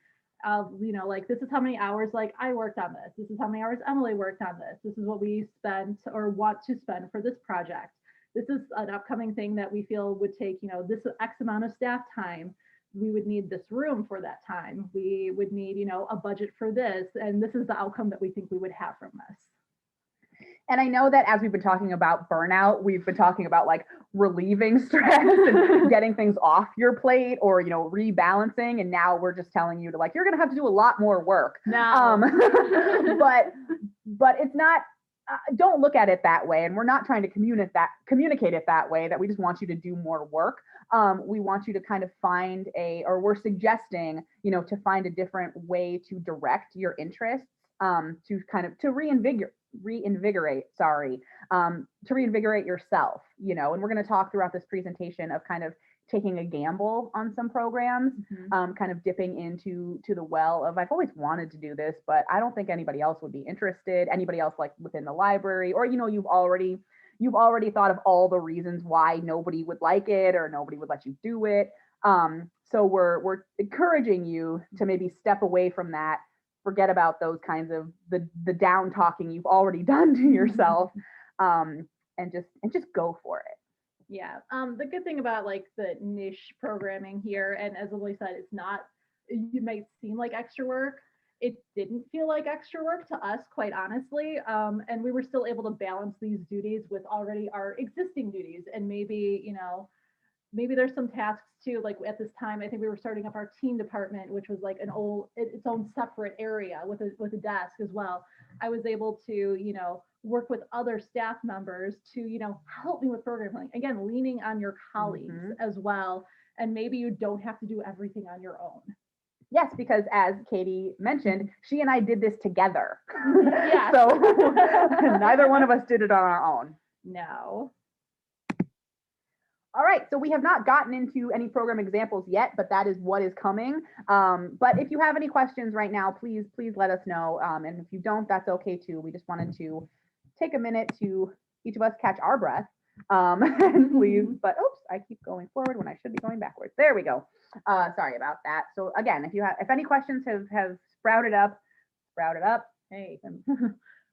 This is how many hours I worked on this. This is how many hours Emily worked on this. This is what we spent or want to spend for this project. This is an upcoming thing that we feel would take, this X amount of staff time. We would need this room for that time. We would need, a budget for this. And this is the outcome that we think we would have from this. And I know that as we've been talking about burnout, we've been talking about relieving stress and getting things off your plate, or, rebalancing. And now we're just telling you to you're going to have to do a lot more work. No. But it's not, don't look at it that way. And we're not trying to communicate it that way, that we just want you to do more work. We want you to kind of we're suggesting, to find a different way to direct your interests, to reinvigorate yourself, and we're going to talk throughout this presentation of kind of taking a gamble on some programs, kind of dipping into the well of, I've always wanted to do this, but I don't think anybody else would be interested, anybody else within the library, or, you've already thought of all the reasons why nobody would like it or nobody would let you do it. So we're encouraging you to maybe step away from that, forget about those kinds of the down talking you've already done to yourself, and just go for it. Yeah. The good thing about the niche programming here, and as Emily said, you might seem like extra work. It didn't feel like extra work to us, quite honestly. And we were still able to balance these duties with already our existing duties. And maybe there's some tasks too, at this time, I think we were starting up our teen department, which was its own separate area with a desk as well. I was able to, work with other staff members to, help me with programming. Again, leaning on your colleagues as well. And maybe you don't have to do everything on your own. Yes, because as Katie mentioned, she and I did this together. Yes. So neither one of us did it on our own. No. All right, so we have not gotten into any program examples yet, but that is what is coming. But if you have any questions right now, please let us know. And if you don't, that's okay too. We just wanted to take a minute to each of us catch our breath. And please, but oops, I keep going forward when I should be going backwards. There we go. Sorry about that. So again, if any questions have sprouted up. Hey.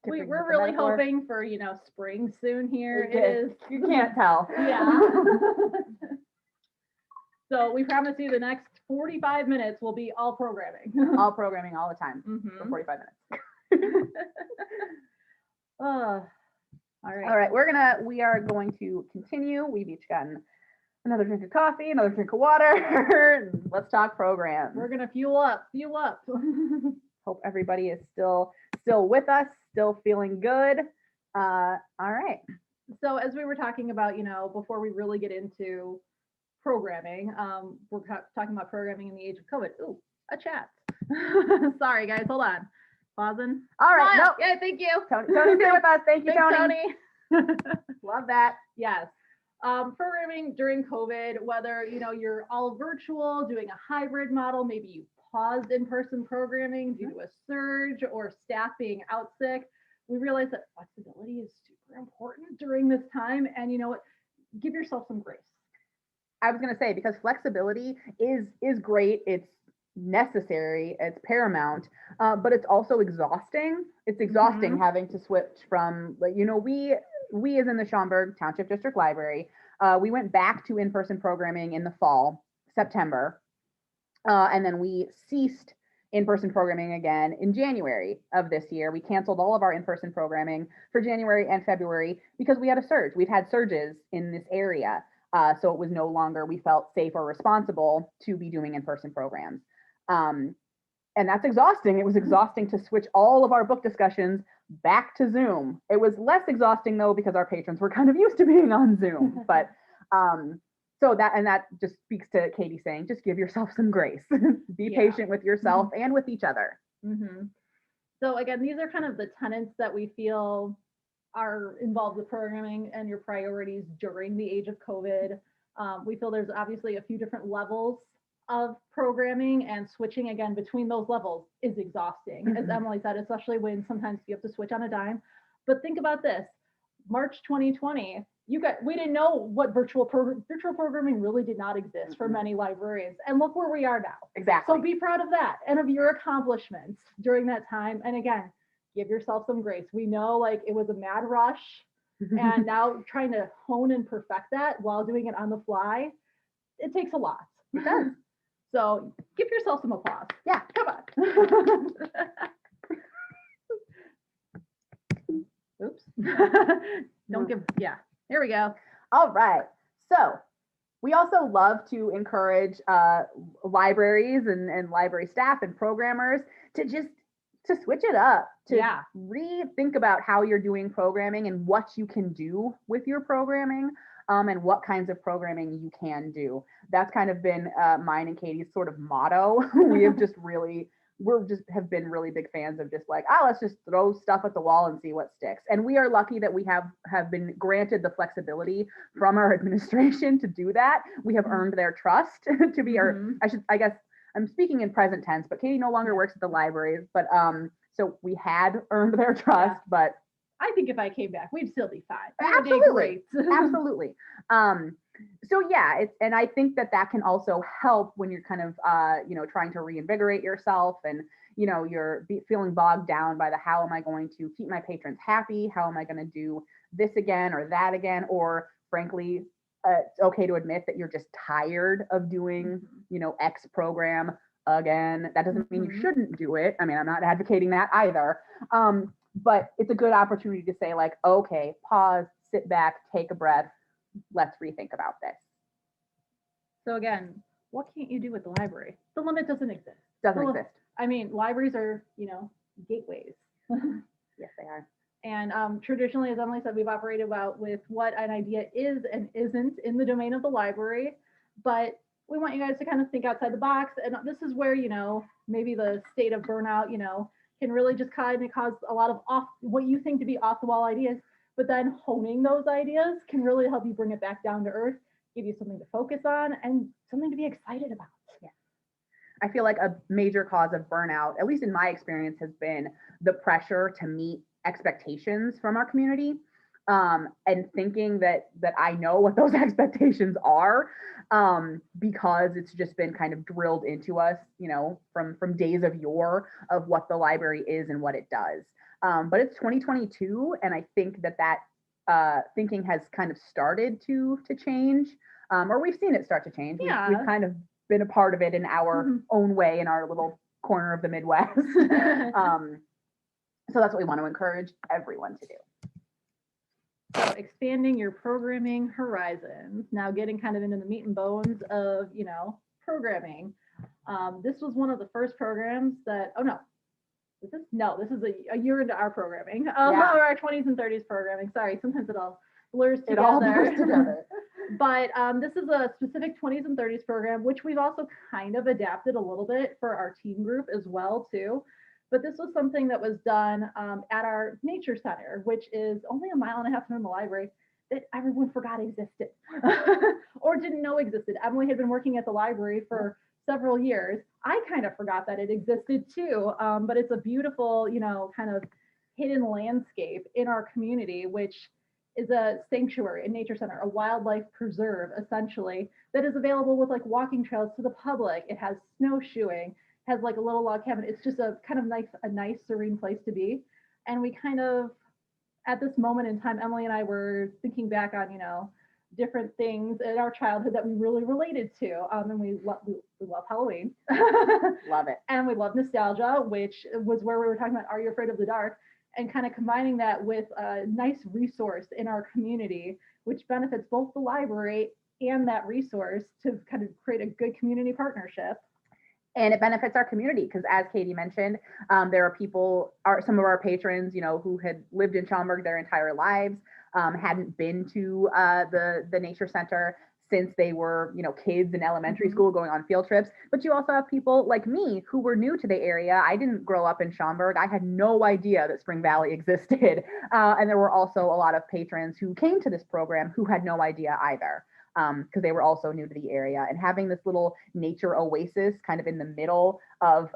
We're really hoping for, spring soon here. It is. You can't tell. Yeah. So we promise you the next 45 minutes will be all programming. All programming all the time for 45 minutes. All right. All right. We are going to continue. We've each gotten another drink of coffee, another drink of water. Let's talk programs. We're gonna fuel up. Hope everybody is still with us, still feeling good. All right. So as we were talking about, before we really get into programming, we're talking about programming in the age of COVID. Ooh, a chat. Sorry, guys, hold on. Pausing. All right. Smile. Nope. Yeah, thank you. Tony's here with us. Thank you, Thanks, Tony. Love that. Yes. Programming during COVID, whether you're all virtual, doing a hybrid model, maybe you paused in-person programming due to a surge or staff being out sick, we realize that flexibility is super important during this time. And you know what? Give yourself some grace. I was going to say, because flexibility is great. It's necessary. It's paramount, but it's also exhausting. It's exhausting having to switch from, we as in the Schaumburg Township District Library, we went back to in-person programming in the fall, September, and then we ceased in-person programming again in January of this year. We canceled all of our in-person programming for January and February because we had a surge. We've had surges in this area. So it was no longer, we felt safe or responsible to be doing in-person programs. And that's exhausting. It was exhausting to switch all of our book discussions back to Zoom. It was less exhausting though, because our patrons were kind of used to being on Zoom. But so that just speaks to Katie saying, just give yourself some grace. Be patient with yourself and with each other. So again, these are kind of the tenets that we feel are involved with programming and your priorities during the age of COVID. We feel there's obviously a few different levels of programming, and switching again between those levels is exhausting, as Emily said, especially when sometimes you have to switch on a dime. But think about this, March 2020, we didn't know what virtual programming really did not exist for many librarians. And look where we are now. Exactly. So be proud of that and of your accomplishments during that time. And again, give yourself some grace. We know it was a mad rush, and now trying to hone and perfect that while doing it on the fly, it takes a lot. It does. So give yourself some applause. Yeah. Come on. Oops. Don't give, there we go. All right. So we also love to encourage libraries and library staff and programmers to switch it up, to rethink about how you're doing programming and what you can do with your programming, and what kinds of programming you can do. That's kind of been mine and Katie's sort of motto. We have have been really big fans of just let's just throw stuff at the wall and see what sticks. And we are lucky that we have been granted the flexibility from our administration to do that. We have earned their trust to be I guess I'm speaking in present tense, but Katie no longer works at the libraries, but so we had earned their trust, but I think if I came back, we'd still be fine. Absolutely. Absolutely. So yeah, and I think that can also help when you're kind of, trying to reinvigorate yourself, and, you're feeling bogged down by how am I going to keep my patrons happy? How am I going to do this again or that again? Or frankly, it's okay to admit that you're just tired of doing, X program again. That doesn't mean you shouldn't do it. I mean, I'm not advocating that either. But it's a good opportunity to say okay, pause, sit back, take a breath. Let's rethink about this. So again, what can't you do with the library? The limit doesn't exist. Doesn't exist. I mean, libraries are, gateways. Yes, they are. And traditionally, as Emily said, we've operated with what an idea is and isn't in the domain of the library. But we want you guys to kind of think outside the box. And this is where, maybe the state of burnout, can really just kind of cause a lot of what you think to be off the wall ideas. But then honing those ideas can really help you bring it back down to earth, give you something to focus on and something to be excited about. Yeah. I feel like a major cause of burnout, at least in my experience, has been the pressure to meet expectations from our community, and thinking that I know what those expectations are, because it's just been kind of drilled into us, from days of yore of what the library is and what it does. But it's 2022, and I think that thinking has kind of started to change, or we've seen it start to change. Yeah. We've kind of been a part of it in our own way, in our little corner of the Midwest. So that's what we want to encourage everyone to do. So expanding your programming horizons, now getting kind of into the meat and bones of, programming. This was one of the first programs that, oh no, this is a year into our programming, our 20s and 30s programming. Sorry, sometimes it all blurs together. It all blurs together. But this is a specific 20s and 30s program, which we've also kind of adapted a little bit for our teen group as well too. But this was something that was done at our nature center, which is only 1.5 miles from the library, that everyone forgot existed or didn't know existed. Emily had been working at the library for several years. I kind of forgot that it existed too, but it's a beautiful, kind of hidden landscape in our community, which is a sanctuary, a nature center, a wildlife preserve, essentially, that is available with like walking trails to the public. It has snowshoeing, has like a little log cabin. It's just a kind of nice, serene place to be. And we kind of, at this moment in time, Emily and I were thinking back on, different things in our childhood that we really related to. And we love Halloween. Love it. And we love nostalgia, which was where we were talking about Are You Afraid of the Dark? And kind of combining that with a nice resource in our community, which benefits both the library and that resource to kind of create a good community partnership. And it benefits our community because, as Katie mentioned, there are people, some of our patrons, who had lived in Schaumburg their entire lives, hadn't been to the nature center since they were, kids in elementary school going on field trips. But you also have people like me who were new to the area. I didn't grow up in Schaumburg. I had no idea that Spring Valley existed. And there were also a lot of patrons who came to this program who had no idea either, because they were also new to the area. And having this little nature oasis kind of in the middle of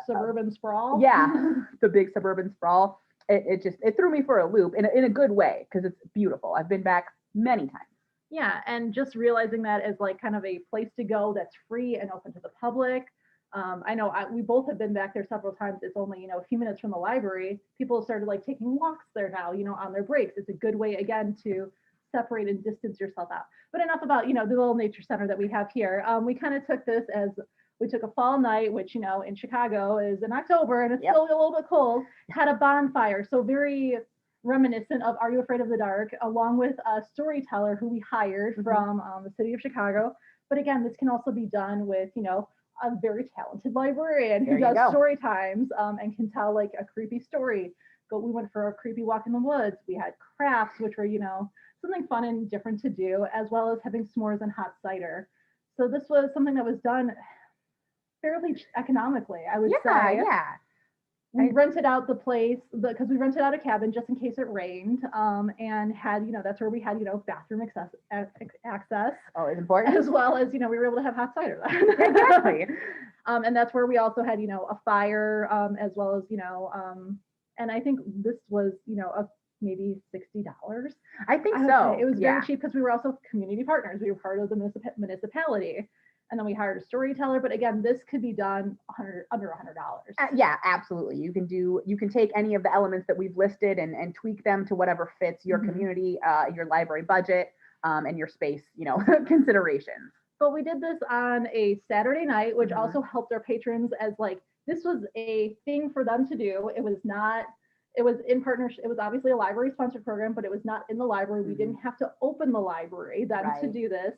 suburban sprawl. Yeah, the big suburban sprawl. It threw me for a loop in a good way, because it's beautiful. I've been back many times. Yeah, and just realizing that as like kind of a place to go that's free and open to the public. I know we both have been back there several times. It's only, a few minutes from the library. People have started like taking walks there now, on their breaks. It's a good way, again, to separate and distance yourself out. But enough about, the little nature center that we have here. We kind of took this as, we took a fall night, which, in Chicago is in October and it's still a little bit cold, had a bonfire. So very reminiscent of Are You Afraid of the Dark, along with a storyteller who we hired from the city of Chicago. But again, this can also be done with, a very talented librarian who does story times and can tell like a creepy story. We went for a creepy walk in the woods. We had crafts, which were, something fun and different to do, as well as having s'mores and hot cider. So this was something that was done fairly economically, I would say. Yeah. We rented out the place because we rented out a cabin just in case it rained, and had, that's where we had, bathroom access. Oh, it's important. As well as, we were able to have hot cider. Exactly. And that's where we also had, a fire, as well as, and I think this was, maybe $60. I think so. It was very cheap because we were also community partners. We were part of the municipality. And then we hired a storyteller. But again, this could be done under $100. Yeah, absolutely. You can take any of the elements that we've listed and tweak them to whatever fits your community, your library budget, and your space, considerations. But we did this on a Saturday night, which also helped our patrons, as like, this was a thing for them to do. It was in partnership. It was obviously a library sponsored program, but it was not in the library. We didn't have to open the library to do this.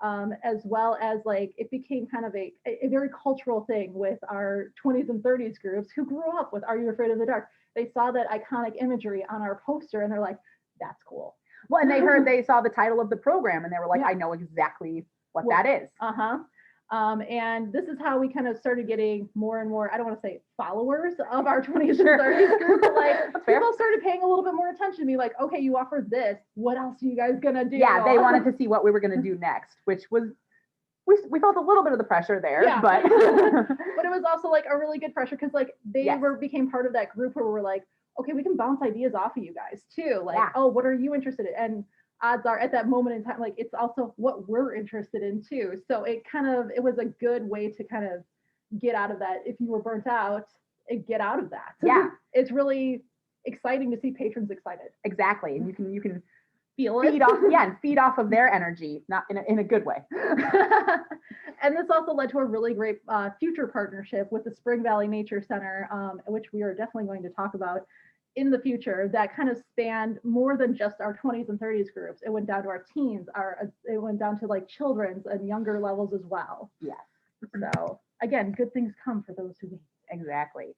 As well as like, it became kind of a very cultural thing with our 20s and 30s groups who grew up with Are You Afraid of the Dark? They saw that iconic imagery on our poster and they're like, that's cool. Well, and they saw the title of the program and they were like, I know exactly what that is. And this is how we kind of started getting more and more, I don't want to say followers of our 20s and 30s group, but like people started paying a little bit more attention to me, like, okay, you offered this. What else are you guys going to do? Yeah, they wanted to see what we were going to do next, which was, we felt a little bit of the pressure there, but. But it was also like a really good pressure because like they became part of that group where we're like, okay, we can bounce ideas off of you guys too. Like, oh, what are you interested in? And odds are at that moment in time, like it's also what we're interested in too. So it was a good way to kind of get out of that. If you were burnt out, get out of that. Yeah. It's really exciting to see patrons excited. Exactly. And you can feel feed off of their energy, not in a good way. And this also led to a really great future partnership with the Spring Valley Nature Center, which we are definitely going to talk about in the future that kind of spanned more than just our 20s and 30s groups. It went down to our teens, it went down to like children's and younger levels as well. Yes. So again, good things come for those who wait. Exactly.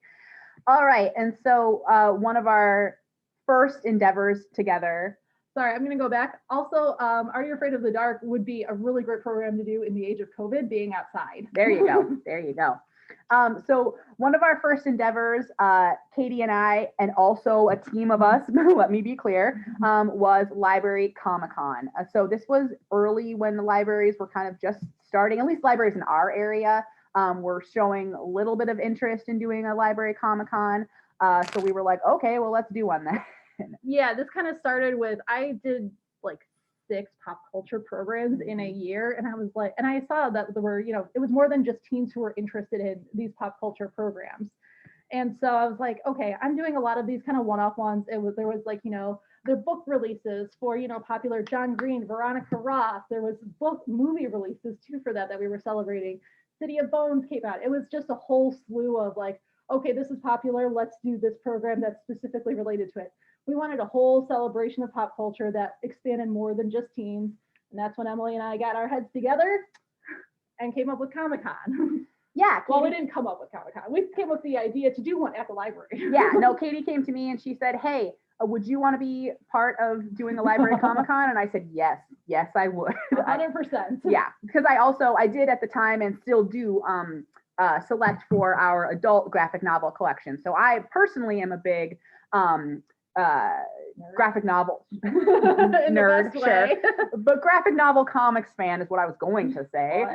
All right. And so one of our first endeavors together. Sorry, I'm going to go back. Also, Are You Afraid of the Dark would be a really great program to do in the age of COVID, being outside. There you go. There you go. So one of our first endeavors, Katie and I, and also a team of us, let me be clear, was Library Comic-Con. So this was early when the libraries were kind of just starting, at least libraries in our area were showing a little bit of interest in doing a Library Comic-Con. So we were like, okay, well, let's do one then. Yeah, this kind of started with, I did like 6 pop culture programs in a year. And I was like, and I saw that there were, it was more than just teens who were interested in these pop culture programs. And so I was like, okay, I'm doing a lot of these kind of one-off ones. There was like, the book releases for, popular John Green, Veronica Roth. There was movie releases too for that we were celebrating. City of Bones came out. It was just a whole slew of like, okay, this is popular. Let's do this program that's specifically related to it. We wanted a whole celebration of pop culture that expanded more than just teens. And that's when Emily and I got our heads together and came up with Comic-Con. Yeah. Well, we didn't come up with Comic-Con. We came up with the idea to do one at the library. Yeah. No, Katie came to me and she said, hey, would you want to be part of doing the Library Comic-Con? And I said, yes, I would. 100%. Yeah. Because I did at the time and still do select for our adult graphic novel collection. So I personally am a big graphic novel nerd, sure, but graphic novel comics fan is what I was going to say.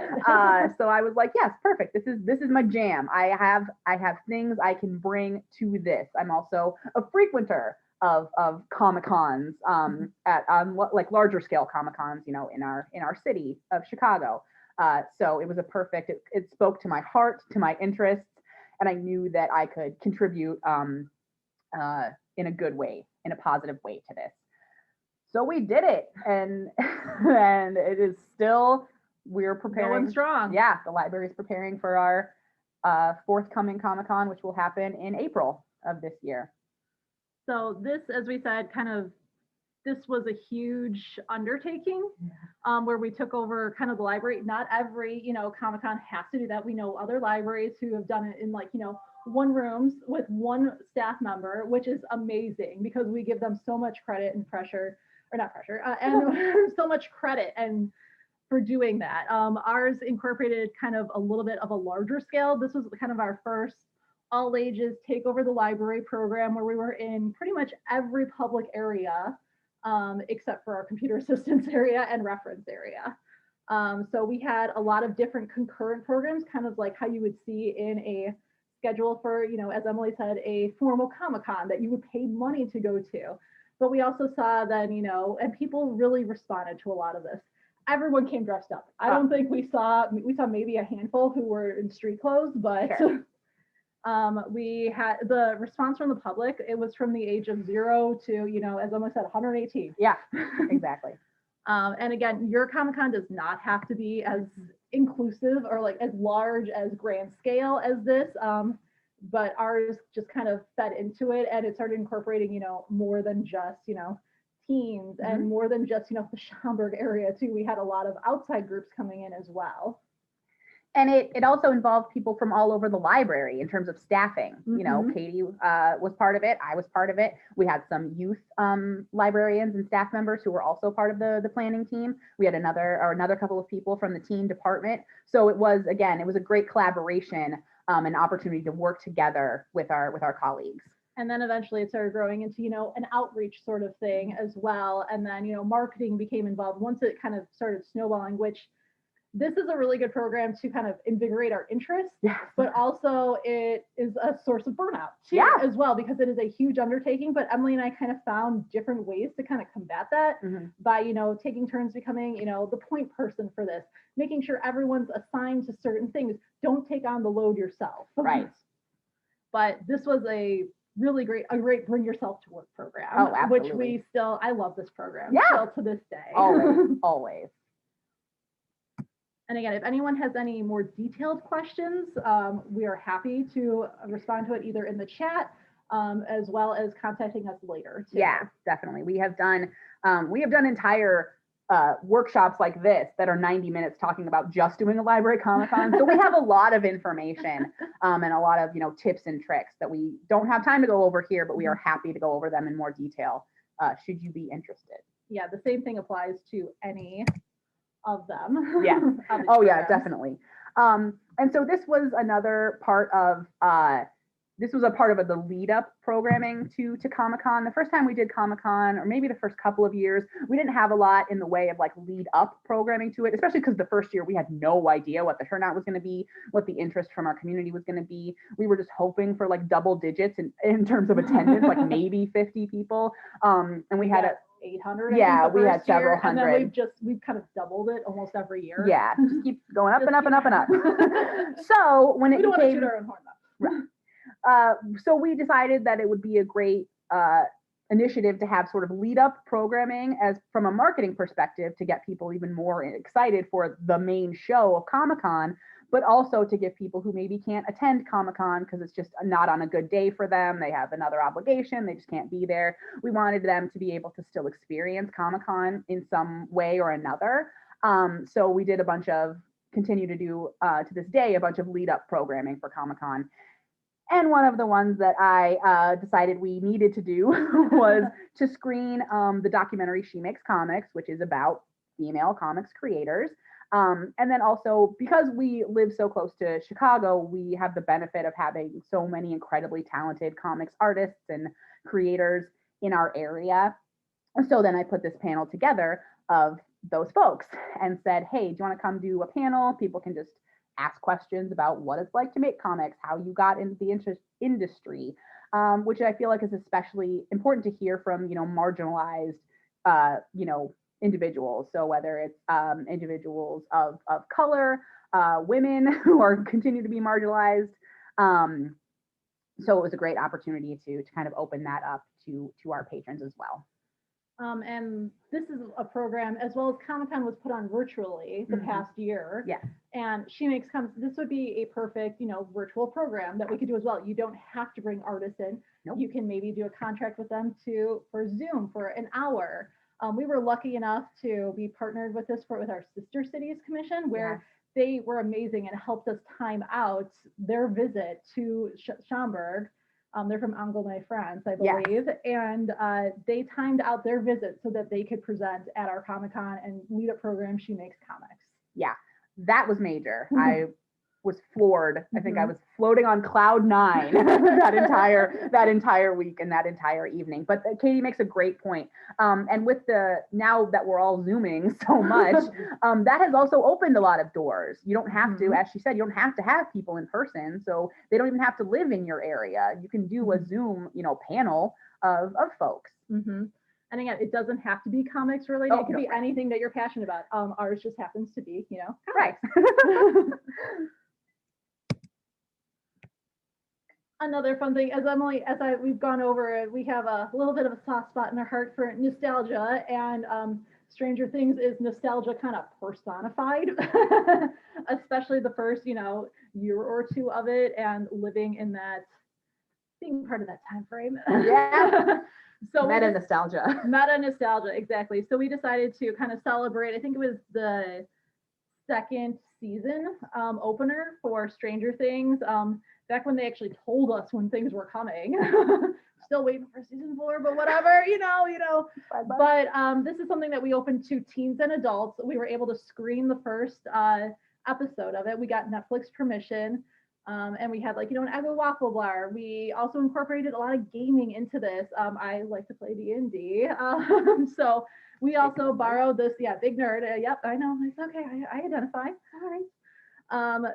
So I was like, yes, perfect. This is my jam. I have things I can bring to this. I'm also a frequenter of comic cons at like larger scale comic cons, in our city of Chicago. So it was it spoke to my heart, to my interests, and I knew that I could contribute in a good way, in a positive way to this. So we did it, and and it is still, we're preparing. Going strong. Yeah, the library is preparing for our forthcoming Comic-Con, which will happen in April of this year. So this, as we said, this was a huge undertaking where we took over kind of the library. Not every, Comic-Con has to do that. We know other libraries who have done it in like, one rooms with one staff member, which is amazing because we give them so much credit and pressure, or not pressure, and so much credit and for doing that. Ours incorporated kind of a little bit of a larger scale. This was kind of our first all ages take over the library program where we were in pretty much every public area except for our computer assistance area and reference area. So we had a lot of different concurrent programs, kind of like how you would see in a schedule for, as Emily said, a formal Comic-Con that you would pay money to go to. But we also saw that, and people really responded to a lot of this. Everyone came dressed up. I don't think we saw maybe a handful who were in street clothes, but sure. We had the response from the public. It was from the age of 0 to, as Emily said, 118. Yeah, exactly. And again, your Comic-Con does not have to be as inclusive or like as large as grand scale as this, but ours just kind of fed into it, and it started incorporating, more than just, teens and more than just, the Schaumburg area too. We had a lot of outside groups coming in as well. And it also involved people from all over the library in terms of staffing. Katie was part of it. I was part of it. We had some youth librarians and staff members who were also part of the planning team. We had another couple of people from the teen department. So it was a great collaboration, an opportunity to work together with our colleagues. And then eventually it started growing into, an outreach sort of thing as well. And then, marketing became involved once it kind of started snowballing, which this is a really good program to kind of invigorate our interest, but also it is a source of burnout too, as well, because it is a huge undertaking. But Emily and I kind of found different ways to kind of combat that by, taking turns becoming, the point person for this, making sure everyone's assigned to certain things. Don't take on the load yourself. Right. But this was a great bring yourself to work program. Oh, absolutely. Which I love this program still to this day. Always. And again, if anyone has any more detailed questions, we are happy to respond to it either in the chat as well as contacting us later too. Yeah, definitely. We have done entire workshops like this that are 90 minutes talking about just doing a library Comic-Con. So we have a lot of information and a lot of, tips and tricks that we don't have time to go over here, but we are happy to go over them in more detail should you be interested. Yeah, the same thing applies to any of them. Yeah. of these Oh yeah, programs. definitely. And so this was another part of this was a part of the lead up programming to Comic-Con. The first time we did Comic-Con, or maybe the first couple of years, we didn't have a lot in the way of like lead up programming to it, especially because the first year we had no idea what the turnout was going to be, what the interest from our community was going to be. We were just hoping for like double digits in terms of attendance, like maybe 50 people. And we had 800. Yeah, we had several and hundred. then we've kind of doubled it almost every year. Yeah, just keep going up and up and up and up. So when it we don't want to became, shoot our own horn though. Right. So we decided that it would be a great initiative to have sort of lead up programming as from a marketing perspective to get people even more excited for the main show of Comic-Con, but also to give people who maybe can't attend Comic-Con because it's just not on a good day for them. They have another obligation. They just can't be there. We wanted them to be able to still experience Comic-Con in some way or another. So we did continue to do to this day, a bunch of lead up programming for Comic-Con. And one of the ones that I decided we needed to do was to screen the documentary She Makes Comics, which is about female comics creators. And then also, because we live so close to Chicago, we have the benefit of having so many incredibly talented comics artists and creators in our area. So then I put this panel together of those folks and said, hey, do you want to come do a panel? People can just ask questions about what it's like to make comics, how you got into the industry, which I feel like is especially important to hear from, marginalized, individuals. So whether it's individuals of color, women who continue to be marginalized. So it was a great opportunity to kind of open that up to our patrons as well. And this is a program, as well as Comic-Con was put on virtually the past year. Yeah. And She Makes Comics, this would be a perfect, virtual program that we could do as well. You don't have to bring artists in. Nope. You can maybe do a contract with them for Zoom for an hour. We were lucky enough to be partnered with with our Sister Cities Commission, where they were amazing and helped us time out their visit to Schaumburg. They're from Angoulême, France, I believe. Yeah. And they timed out their visit so that they could present at our Comic-Con and lead a program, She Makes Comics. Yeah, that was major. I was floored. I think I was floating on cloud 9 that entire week and that entire evening. But Katie makes a great point. And with now that we're all Zooming so much, that has also opened a lot of doors. You don't have to, as she said, you don't have to have people in person. So they don't even have to live in your area. You can do a Zoom, panel of folks. And again, it doesn't have to be comics related. It could be anything that you're passionate about. Ours just happens to be, comics. Right. Another fun thing, we've gone over it, we have a little bit of a soft spot in our heart for nostalgia, and Stranger Things is nostalgia kind of personified, especially the first, year or two of it, and living in that, being part of that time frame. Yeah. So meta nostalgia, exactly. So we decided to kind of celebrate, I think it was the second season opener for Stranger Things, back when they actually told us when things were coming. Still waiting for season 4, but whatever, But this is something that we opened to teens and adults. We were able to screen the first episode of it. We got Netflix permission. And we had an Eggo waffle bar. We also incorporated a lot of gaming into this. I like to play D&D. So we also borrowed this, big nerd. Yep, I know. It's okay. I identify. All right.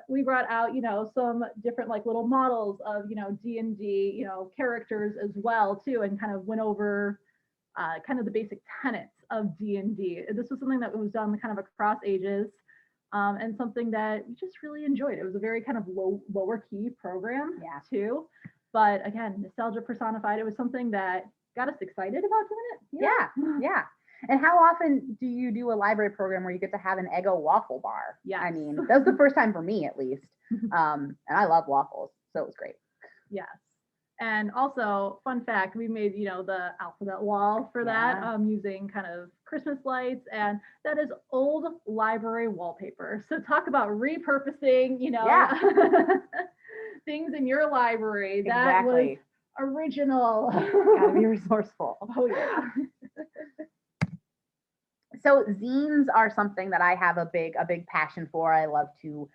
We brought out, some different little models of, D&D, characters as well too, and kind of went over kind of the basic tenets of D&D. This was something that was done kind of across ages, and something that we just really enjoyed. It was a very kind of lower key program too, but again, nostalgia personified. It was something that got us excited about doing it. Yeah. And how often do you do a library program where you get to have an Eggo waffle bar? Yeah. I mean, that was the first time for me, at least. And I love waffles, so it was great. Yes. And also, fun fact, we made, the alphabet wall for that using kind of Christmas lights, and that is old library wallpaper. So talk about repurposing, things in your library. That was original. Gotta be resourceful. Oh yeah. So zines are something that I have a big passion for. I love to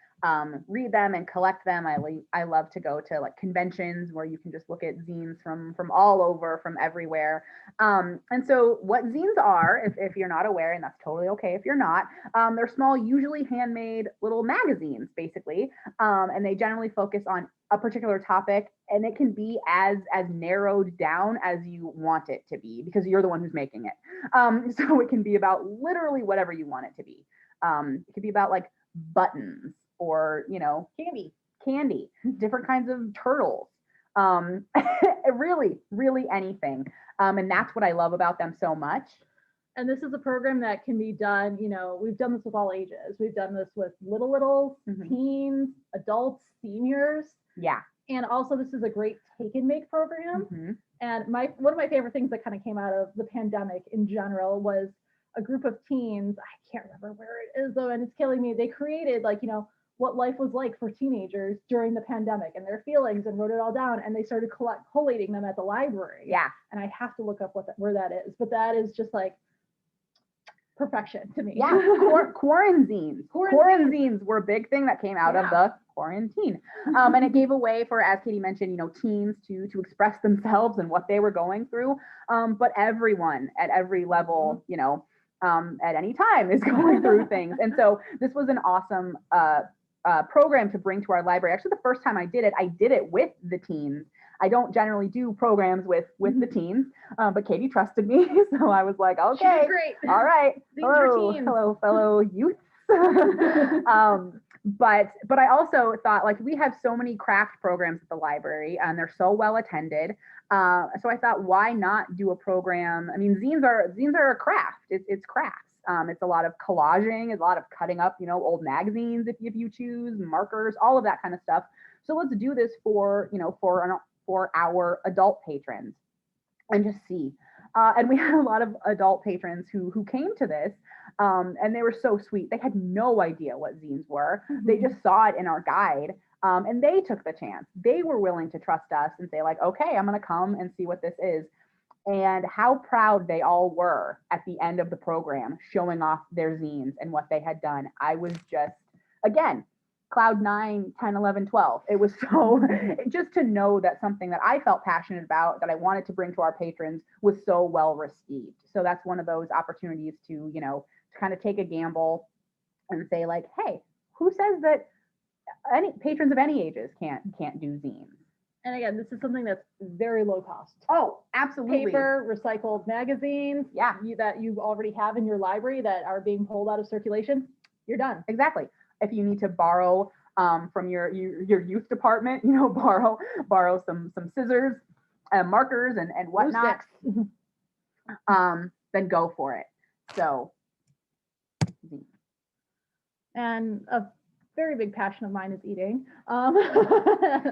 read them and collect them. I love to go to like conventions where you can just look at zines from all over, from everywhere. And so what zines are, if you're not aware, and that's totally okay if you're not, they're small, usually handmade little magazines, basically, and they generally focus on a particular topic, and it can be as narrowed down as you want it to be because you're the one who's making it. So it can be about literally whatever you want it to be. It could be about like buttons or candy, different kinds of turtles, really anything. And that's what I love about them so much. And this is a program that can be done, we've done this with all ages. We've done this with littles, teens, adults, seniors. Yeah. And also this is a great take and make program. And one of my favorite things that kind of came out of the pandemic in general was a group of teens. I can't remember where it is though, and it's killing me. They created what life was like for teenagers during the pandemic and their feelings, and wrote it all down, and they started collating them at the library. Yeah. And I have to look up where that is, but that is just like perfection to me. Yeah. Quarantines were a big thing that came out of the quarantine. And it gave a way for, as Katie mentioned, teens to express themselves and what they were going through. But everyone at every level, at any time is going through things. And so this was an awesome program to bring to our library. Actually, the first time I did it with the teens. I don't generally do programs with the teens, but Katie trusted me. So I was like, okay, great. All right. Hello, fellow youth. But I also thought, like, we have so many craft programs at the library and they're so well attended. So I thought, why not do a program? I mean, zines are a craft. It's crafts. It's a lot of collaging, it's a lot of cutting up, old magazines if you choose, markers, all of that kind of stuff. So let's do this for our adult patrons and just see. And we had a lot of adult patrons who came to this, and they were so sweet. They had no idea what zines were. They just saw it in our guide, and they took the chance. They were willing to trust us and say, like, okay, I'm going to come and see what this is. And how proud they all were at the end of the program, showing off their zines and what they had done. I was just, again, cloud 9, 10, 11, 12. It was so, just to know that something that I felt passionate about, that I wanted to bring to our patrons, was so well received. So that's one of those opportunities to, to kind of take a gamble and say, like, hey, who says that any patrons of any ages can't do zines? And again, this is something that's very low cost. Oh, absolutely. Paper, recycled magazines, yeah, that you already have in your library that are being pulled out of circulation, you're done. Exactly. If you need to borrow from your youth department, borrow some scissors, markers, and whatnot, then go for it. So, and a very big passion of mine is eating,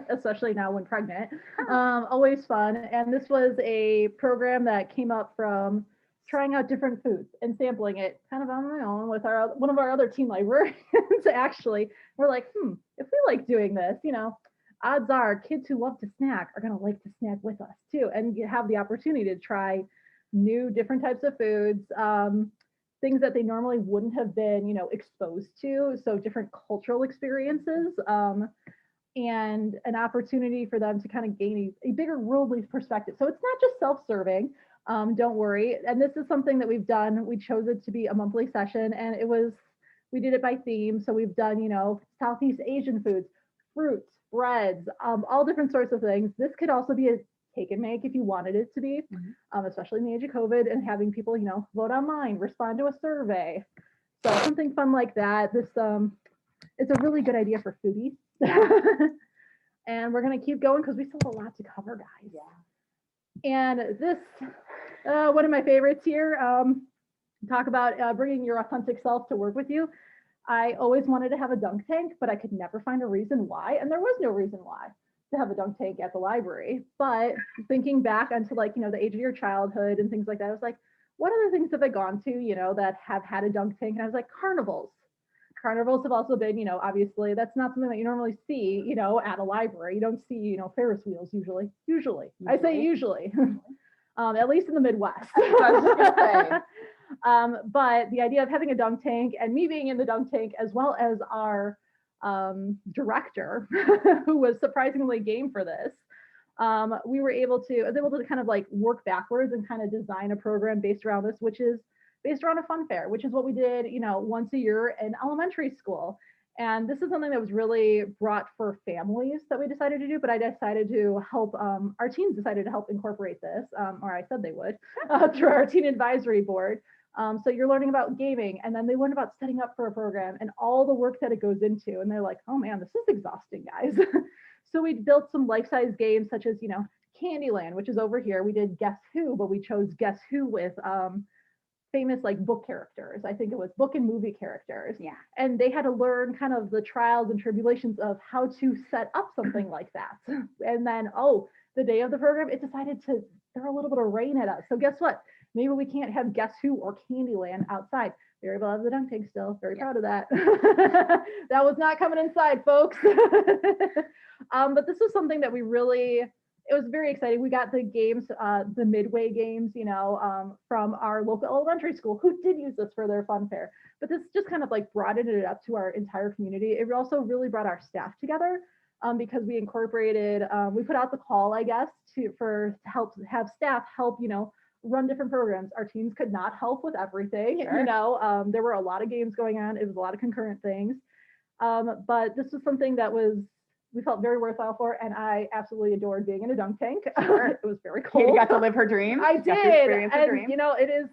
especially now when pregnant. Always fun. And this was a program that came up from trying out different foods and sampling it kind of on my own with one of our other team librarians. Actually, we're like, if we like doing this, odds are kids who love to snack are going to like to snack with us too, and have the opportunity to try new different types of foods, things that they normally wouldn't have been, exposed to. So different cultural experiences, and an opportunity for them to kind of gain a bigger worldly perspective. So it's not just self-serving. Don't worry. And this is something that we've done. We chose it to be a monthly session, and we did it by theme. So we've done, Southeast Asian foods, fruits, breads, all different sorts of things. This could also be a take and make if you wanted it to be, especially in the age of COVID and having people, vote online, respond to a survey. So something fun like that. This, it's a really good idea for foodies. And we're going to keep going because we still have a lot to cover, guys. Yeah. And this, one of my favorites here, talk about bringing your authentic self to work with you. I always wanted to have a dunk tank, but I could never find a reason why. And there was no reason why. to have a dunk tank at the library. But thinking back onto like, the age of your childhood and things like that, I was like, what other things have I gone to, that have had a dunk tank? And I was like, carnivals. Carnivals have also been, obviously that's not something that you normally see, at a library. You don't see, Ferris wheels usually. I say usually, at least in the Midwest. But the idea of having a dunk tank and me being in the dunk tank, as well as our director, who was surprisingly game for this, I was able to kind of like work backwards and kind of design a program based around this, which is based around a fun fair, which is what we did, once a year in elementary school. And this is something that was really brought for families that we decided to do, but I decided to help, our teens decided to help incorporate this, or I said they would, through our teen advisory board. So you're learning about gaming, and then they learn about setting up for a program and all the work that it goes into. And they're like, oh man, this is exhausting, guys. So we built some life-size games such as, Candyland, which is over here. We did Guess Who, but we chose Guess Who with famous like book characters. I think it was book and movie characters. Yeah. And they had to learn kind of the trials and tribulations of how to set up something like that. And then, the day of the program, it decided to throw a little bit of rain at us. So guess what? Maybe we can't have Guess Who or Candyland outside. Very well of the dunk tank still. Very proud of that. That was not coming inside, folks. But this was something that it was very exciting. We got the games, the Midway games, from our local elementary school, who did use this for their fun fair. But this just kind of like broadened it up to our entire community. It also really brought our staff together, because we incorporated, we put out the call, I guess, to help have staff help, run different programs. Our teams could not help with everything. Sure. There were a lot of games going on. It was a lot of concurrent things. But this was something that we felt very worthwhile for, and I absolutely adored being in a dunk tank. Sure. It was very cool. Katie got to live her dream. I Got to did, experience her and dream. it is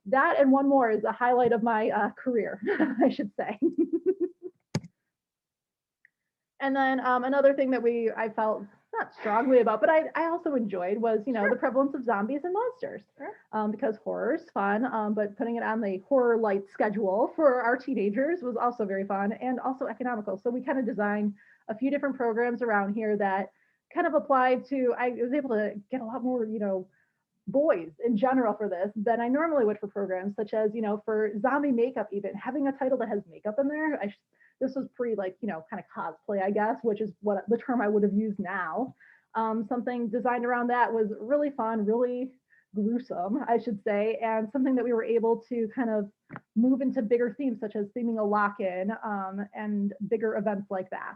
that and one more is a highlight of my career, I should say. And then another thing that I felt not strongly about, but I also enjoyed was, the prevalence of zombies and monsters. Sure. Because horror is fun, but putting it on the horror light schedule for our teenagers was also very fun and also economical. So we kind of designed a few different programs around here that kind of applied to, I was able to get a lot more, boys in general for this than I normally would for programs such as, for zombie makeup, even having a title that has makeup in there. This was pretty like, kind of cosplay, I guess, which is what the term I would have used now. Something designed around that was really fun, really gruesome, I should say, and something that we were able to kind of move into bigger themes, such as theming a lock-in and bigger events like that.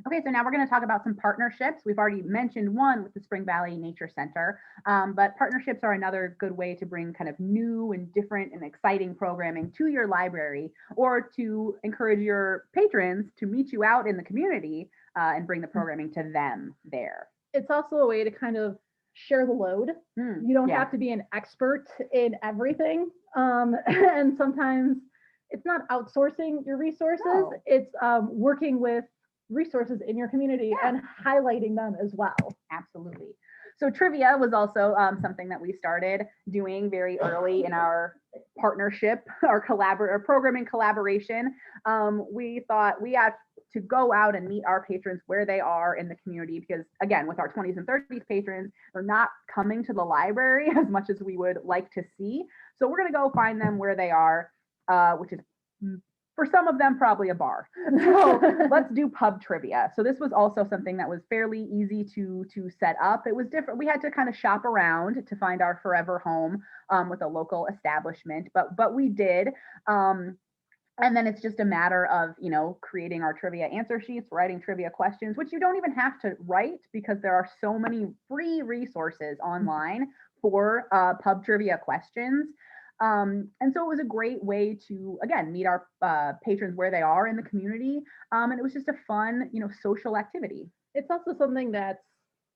Okay, so now we're going to talk about some partnerships. We've already mentioned one with the Spring Valley Nature Center, but partnerships are another good way to bring kind of new and different and exciting programming to your library, or to encourage your patrons to meet you out in the community and bring the programming to them there. It's also a way to kind of share the load. You don't have to be an expert in everything. And sometimes it's not outsourcing your resources, it's working with resources in your community and highlighting them as well. Absolutely. So trivia was also something that we started doing very early in our partnership, our programming collaboration. We thought we had to go out and meet our patrons where they are in the community, because again, with our 20s and 30s patrons, they're not coming to the library as much as we would like to see. So we're going to go find them where they are, which is for some of them, probably a bar. So let's do pub trivia. So this was also something that was fairly easy to set up. It was different. We had to kind of shop around to find our forever home with a local establishment, but we did. And then it's just a matter of, creating our trivia answer sheets, writing trivia questions, which you don't even have to write because there are so many free resources online for pub trivia questions. And so it was a great way to, again, meet our patrons where they are in the community. And it was just a fun, social activity. It's also something that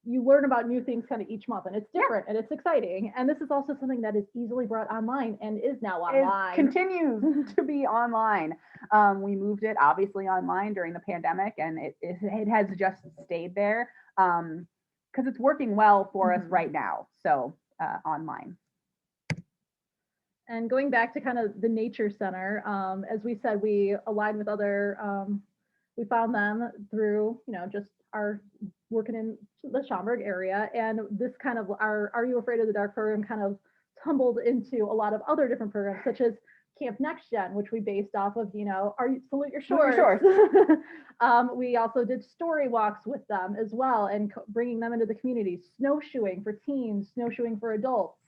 you learn about new things kind of each month, and it's different and it's exciting. And this is also something that is easily brought online and is now online. It continues to be online. We moved it obviously online during the pandemic, and it has just stayed there because it's working well for us right now. So online. And going back to kind of the Nature Center, as we said, we aligned with other we found them through, just our working in the Schaumburg area. And this kind of our Are You Afraid of the Dark program kind of tumbled into a lot of other different programs, such as Camp Next Gen, which we based off of, Are You Salute Your Shores. We also did story walks with them as well, and bringing them into the community, snowshoeing for teens, snowshoeing for adults.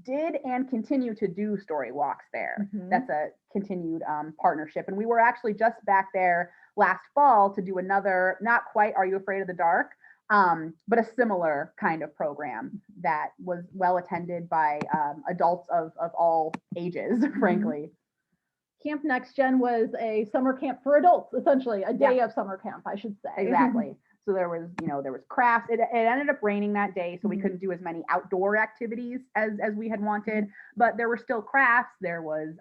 Did and continue to do story walks there. Mhm. That's a continued partnership. And we were actually just back there last fall to do another, not quite Are You Afraid of the Dark, but a similar kind of program that was well attended by adults of all ages, frankly. Camp Next Gen was a summer camp for adults, essentially a day of summer camp, I should say. Exactly. So there was crafts. It ended up raining that day, so we Mhm. couldn't do as many outdoor activities as we had wanted. But there were still crafts. There was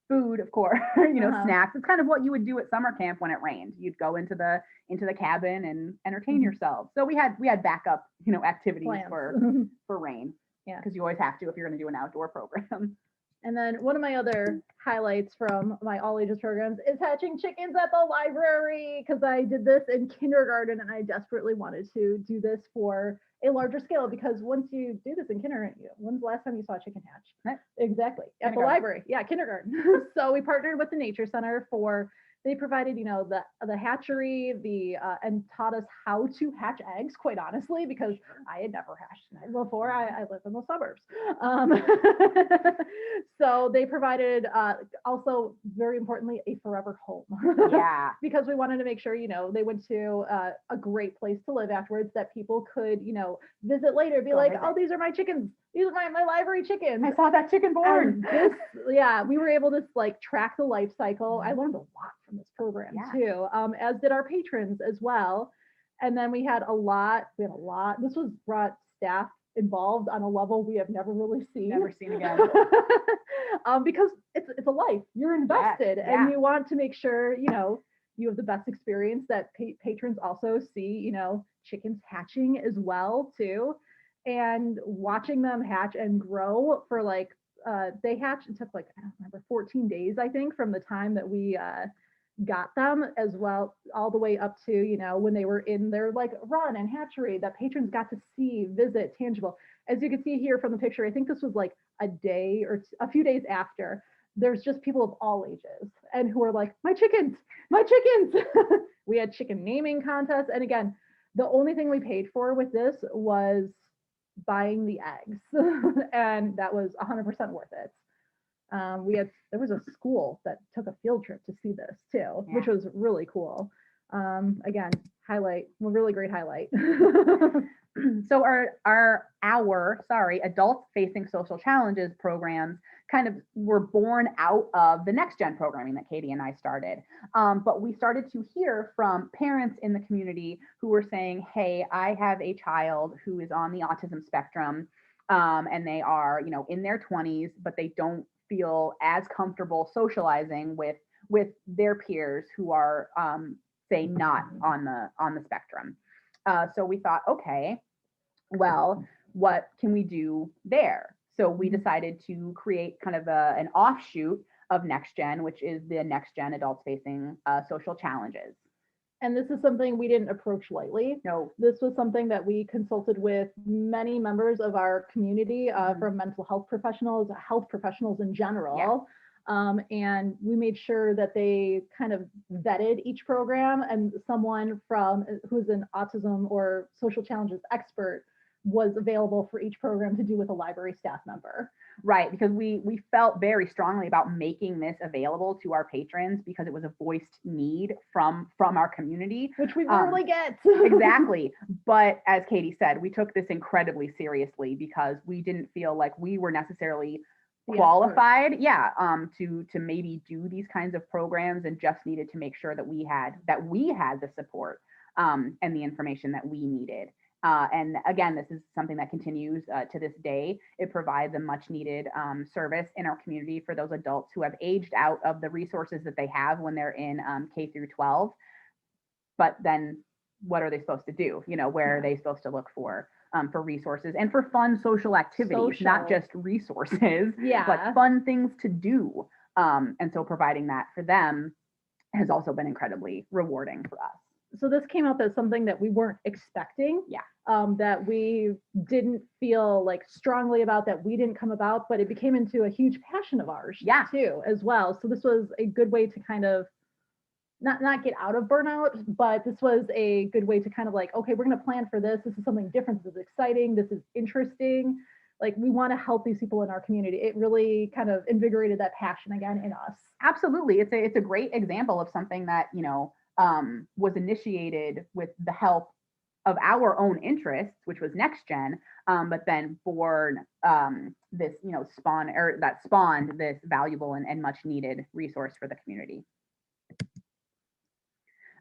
food, of course, snacks. It's kind of what you would do at summer camp when it rained. You'd go into the cabin and entertain yourself. So we had backup, activities Plans. for rain. Yeah. Because you always have to if you're going to do an outdoor program. And then one of my other highlights from my all ages programs is hatching chickens at the library, because I did this in kindergarten and I desperately wanted to do this for a larger scale, because once you do this in kindergarten, when's the last time you saw a chicken hatch? Right. Exactly. At the library. Yeah, kindergarten. So we partnered with the Nature Center they provided, the hatchery, and taught us how to hatch eggs, quite honestly, because I had never hatched an egg before. I live in the suburbs. So they provided, also very importantly, a forever home. Yeah. Because we wanted to make sure, they went to a great place to live afterwards, that people could, visit later, be like, oh, these are my chickens. These are my library chickens. I saw that chicken born. We were able to track the life cycle. I learned a lot from this program too, as did our patrons as well. And then we had a lot. This was brought staff involved on a level we have never really seen. Never seen again. Because it's a life. You're invested, and you want to make sure you have the best experience, that patrons also see chickens hatching as well too, and watching them hatch and grow for they hatched. It took I don't remember 14 days, I think, from the time that we got them, as well, all the way up to when they were in their run and hatchery, that patrons got to see, visit, tangible. As you can see here from the picture, I think this was a day or a few days after. There's just people of all ages and who are like, my chickens. We had chicken naming contests, and again, the only thing we paid for with this was buying the eggs, and that was 100% worth it. There was a school that took a field trip to see this too, which was really cool. Again, really great highlight. So our adults facing social challenges programs kind of were born out of the Next Gen programming that Katie and I started. But we started to hear from parents in the community who were saying, hey, I have a child who is on the autism spectrum, and they are, in their 20s, but they don't feel as comfortable socializing with their peers who are, say, not on the spectrum. So we thought, okay, well, what can we do there? So we decided to create kind of an offshoot of Next Gen, which is the Next Gen Adults Facing Social Challenges. And this is something we didn't approach lightly. No. This was something that we consulted with many members of our community, from mental health professionals in general. Yeah. And we made sure that they kind of vetted each program, and someone who's an autism or social challenges expert was available for each program to do with a library staff member. Right, because we felt very strongly about making this available to our patrons, because it was a voiced need from our community, which we rarely get. Exactly. But as Katie said, we took this incredibly seriously, because we didn't feel like we were necessarily qualified to maybe do these kinds of programs, and just needed to make sure that we had the support and the information that we needed. And again, this is something that continues to this day. It provides a much needed service in our community for those adults who have aged out of the resources that they have when they're in K through 12. But then what are they supposed to do? Where are they supposed to look for resources and for fun social activities, not just resources, but fun things to do. And so providing that for them has also been incredibly rewarding for us. So this came up as something that we weren't expecting. Yeah. That we didn't feel like strongly about, that we didn't come about, but it became into a huge passion of ours too, as well. So this was a good way to kind of not get out of burnout, but this was a good way to kind of like, okay, we're going to plan for this. This is something different. This is exciting. This is interesting. Like, we want to help these people in our community. It really kind of invigorated that passion again in us. Absolutely. It's a great example of something that, was initiated with the help of our own interests, which was next gen, but then born this, that spawned this valuable and much needed resource for the community.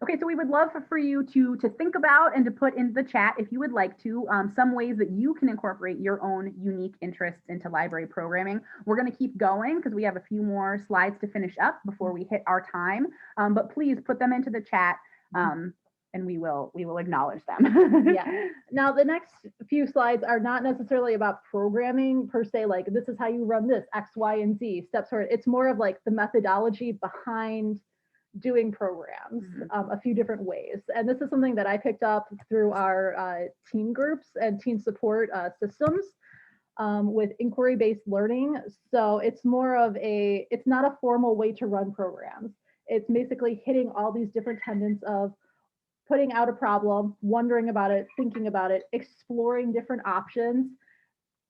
Okay, so we would love for you to think about and to put in the chat, if you would like to, some ways that you can incorporate your own unique interests into library programming. We're going to keep going because we have a few more slides to finish up before we hit our time, but please put them into the chat. And we will acknowledge them. Yeah. Now, the next few slides are not necessarily about programming per se, like this is how you run this X, Y, and Z steps forward. It's more of like the methodology behind doing programs, a few different ways. And this is something that I picked up through our teen groups and teen support systems with inquiry-based learning. So it's more of it's not a formal way to run programs. It's basically hitting all these different tenets of putting out a problem, wondering about it, thinking about it, exploring different options,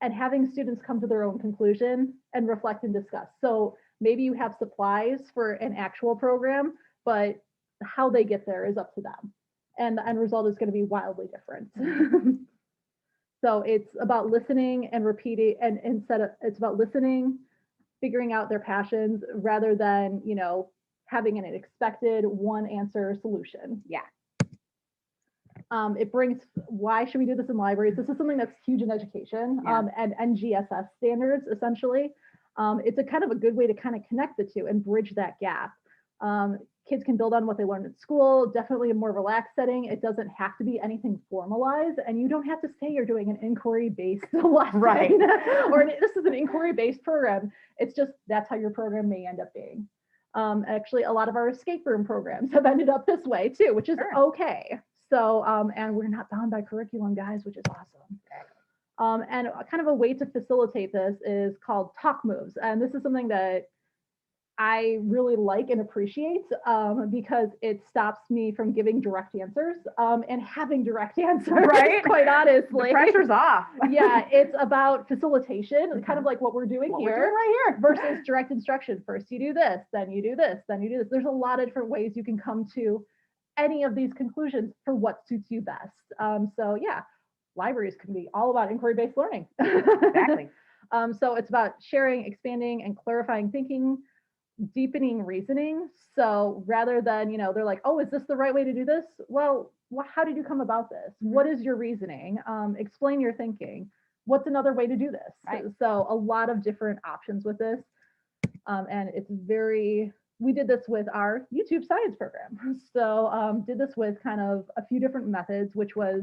and having students come to their own conclusion and reflect and discuss. So maybe you have supplies for an actual program, but how they get there is up to them. And the end result is going to be wildly different. So it's about listening and repeating, and it's about listening, figuring out their passions rather than, having an expected one answer solution. Yeah. It brings, why should we do this in libraries? This is something that's huge in education, and NGSS standards, essentially. It's a kind of a good way to kind of connect the two and bridge that gap. Kids can build on what they learned at school, definitely a more relaxed setting. It doesn't have to be anything formalized, and you don't have to say you're doing an inquiry-based lesson, right? Or this is an inquiry-based program. It's just, that's how your program may end up being. Actually, a lot of our escape room programs have ended up this way too, which is okay. So, and we're not bound by curriculum, guys, which is awesome. And kind of a way to facilitate this is called talk moves. And this is something that I really like and appreciate because it stops me from giving direct answers and having direct answers, right? Quite honestly. The pressure's off. Yeah, it's about facilitation, kind of like what we're doing here, right here, versus direct instruction. First you do this, then you do this, then you do this. There's a lot of different ways you can come to any of these conclusions for what suits you best. So yeah, libraries can be all about inquiry-based learning. Exactly. So it's about sharing, expanding, and clarifying thinking, deepening reasoning. So rather than, they're like, oh, is this the right way to do this? Well, how did you come about this? What is your reasoning? Explain your thinking. What's another way to do this? Right. So a lot of different options with this. And it's we did this with our YouTube science program. So did this with kind of a few different methods, which was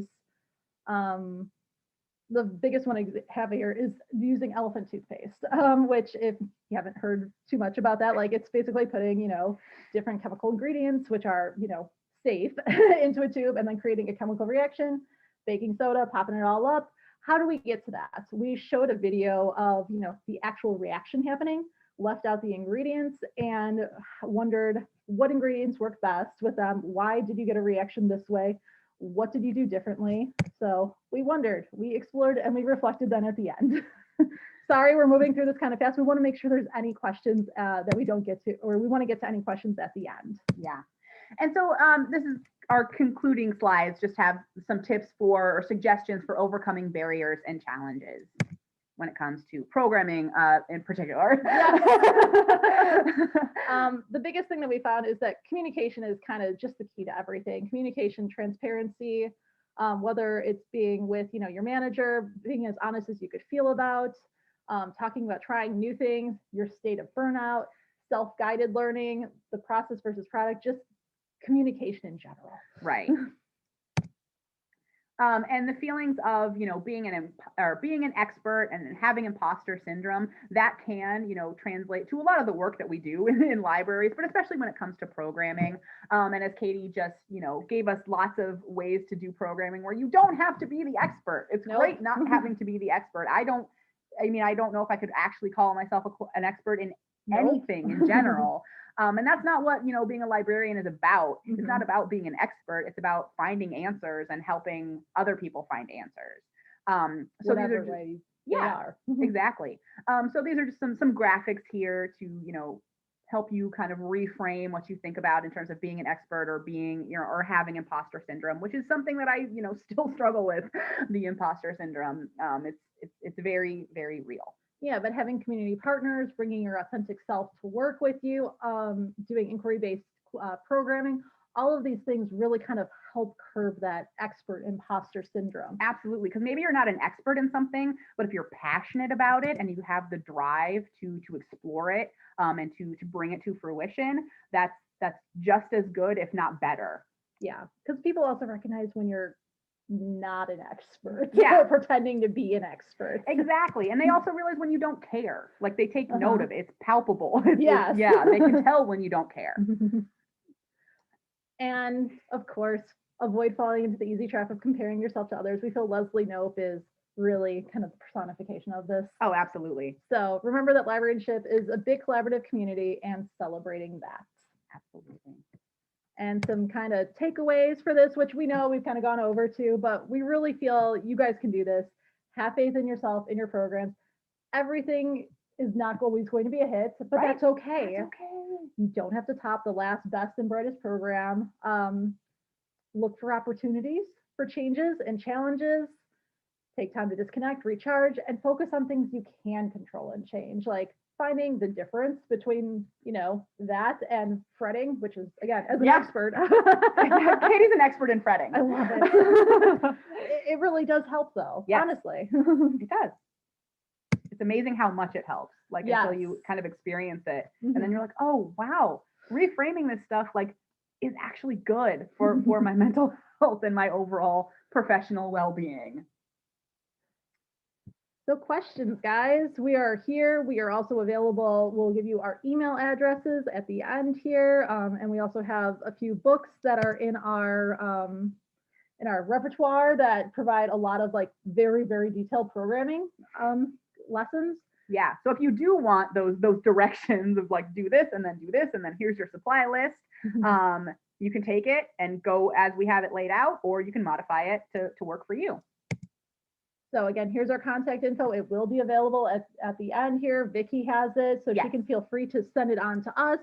the biggest one I have here is using elephant toothpaste, which if you haven't heard too much about that, like it's basically putting, different chemical ingredients, which are, safe into a tube and then creating a chemical reaction, baking soda, popping it all up. How do we get to that? We showed a video of, the actual reaction happening, left out the ingredients and wondered what ingredients work best with them. Why did you get a reaction this way? What did you do differently? So we wondered, we explored, and we reflected then at the end. Sorry, we're moving through this kind of fast. We want to make sure there's any questions that we don't get to, or we want to get to any questions at the end. Yeah. And so this is our concluding slides, just have some tips for or suggestions for overcoming barriers and challenges when it comes to programming in particular. The biggest thing that we found is that communication is kind of just the key to everything. Communication, transparency, whether it's being with your manager, being as honest as you could feel about, talking about trying new things, your state of burnout, self-guided learning, the process versus product, just communication in general. Right. And the feelings of, being being an expert and having imposter syndrome, that can, translate to a lot of the work that we do in libraries, but especially when it comes to programming. And as Katie just, gave us lots of ways to do programming where you don't have to be the expert. It's great not having to be the expert. I don't know if I could actually call myself an expert in anything in general. And that's not what, being a librarian is about. Mm-hmm. It's not about being an expert. It's about finding answers and helping other people find answers. So these are ways are. Exactly. So these are just some graphics here to, help you kind of reframe what you think about in terms of being an expert or being, or having imposter syndrome, which is something that I, still struggle with, the imposter syndrome. It's very, very real. Yeah, but having community partners, bringing your authentic self to work with you, doing inquiry-based programming, all of these things really kind of help curb that expert imposter syndrome. Absolutely, because maybe you're not an expert in something, but if you're passionate about it and you have the drive to explore it and to bring it to fruition, that's just as good, if not better. Yeah, because people also recognize when you're not an expert. Yeah. Pretending to be an expert. Exactly. And they also realize when you don't care. Like they take note of it. It's palpable. Yes. Yeah, they can tell when you don't care. And of course, avoid falling into the easy trap of comparing yourself to others. We feel Leslie Knope is really kind of the personification of this. Oh, absolutely. So remember that librarianship is a big collaborative community and celebrating that. Absolutely. And some kind of takeaways for this, which we know we've kind of gone over to, but we really feel you guys can do this. Have faith in yourself, in your programs. Everything is not always going to be a hit, but that's okay. That's okay. You don't have to top the last best and brightest program. Look for opportunities for changes and challenges. Take time to disconnect, recharge, and focus on things you can control and change, like finding the difference between, that and fretting, which is, again, as an expert. Katie's an expert in fretting. I love it. It really does help, though, honestly. It does. It's amazing how much it helps, until you kind of experience it. Mm-hmm. And then you're like, oh, wow, reframing this stuff, is actually good for my mental health and my overall professional well-being. So questions, guys, we are here. We are also available. We'll give you our email addresses at the end here. And we also have a few books that are in our repertoire that provide a lot of very, very detailed programming lessons. Yeah. So if you do want those directions of do this and then do this, and then here's your supply list, you can take it and go as we have it laid out, or you can modify it to work for you. So again, here's our contact info. It will be available at the end here. Vicki has it, so she can feel free to send it on to us.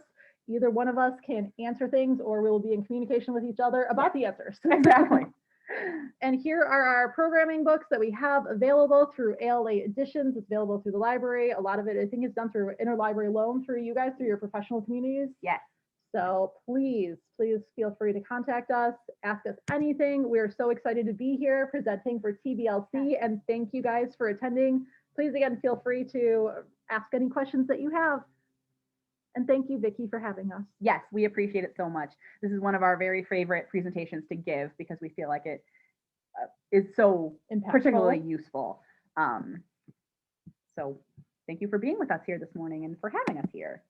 Either one of us can answer things, or we will be in communication with each other about the answers. Exactly. And here are our programming books that we have available through ALA Editions. It's available through the library. A lot of it, I think, is done through interlibrary loan through you guys, through your professional communities. Yes. So please feel free to contact us, ask us anything. We're so excited to be here presenting for TBLC, and thank you guys for attending. Please, again, feel free to ask any questions that you have. And thank you, Vicki, for having us. Yes, we appreciate it so much. This is one of our very favorite presentations to give because we feel like it is so particularly useful. So thank you for being with us here this morning and for having us here.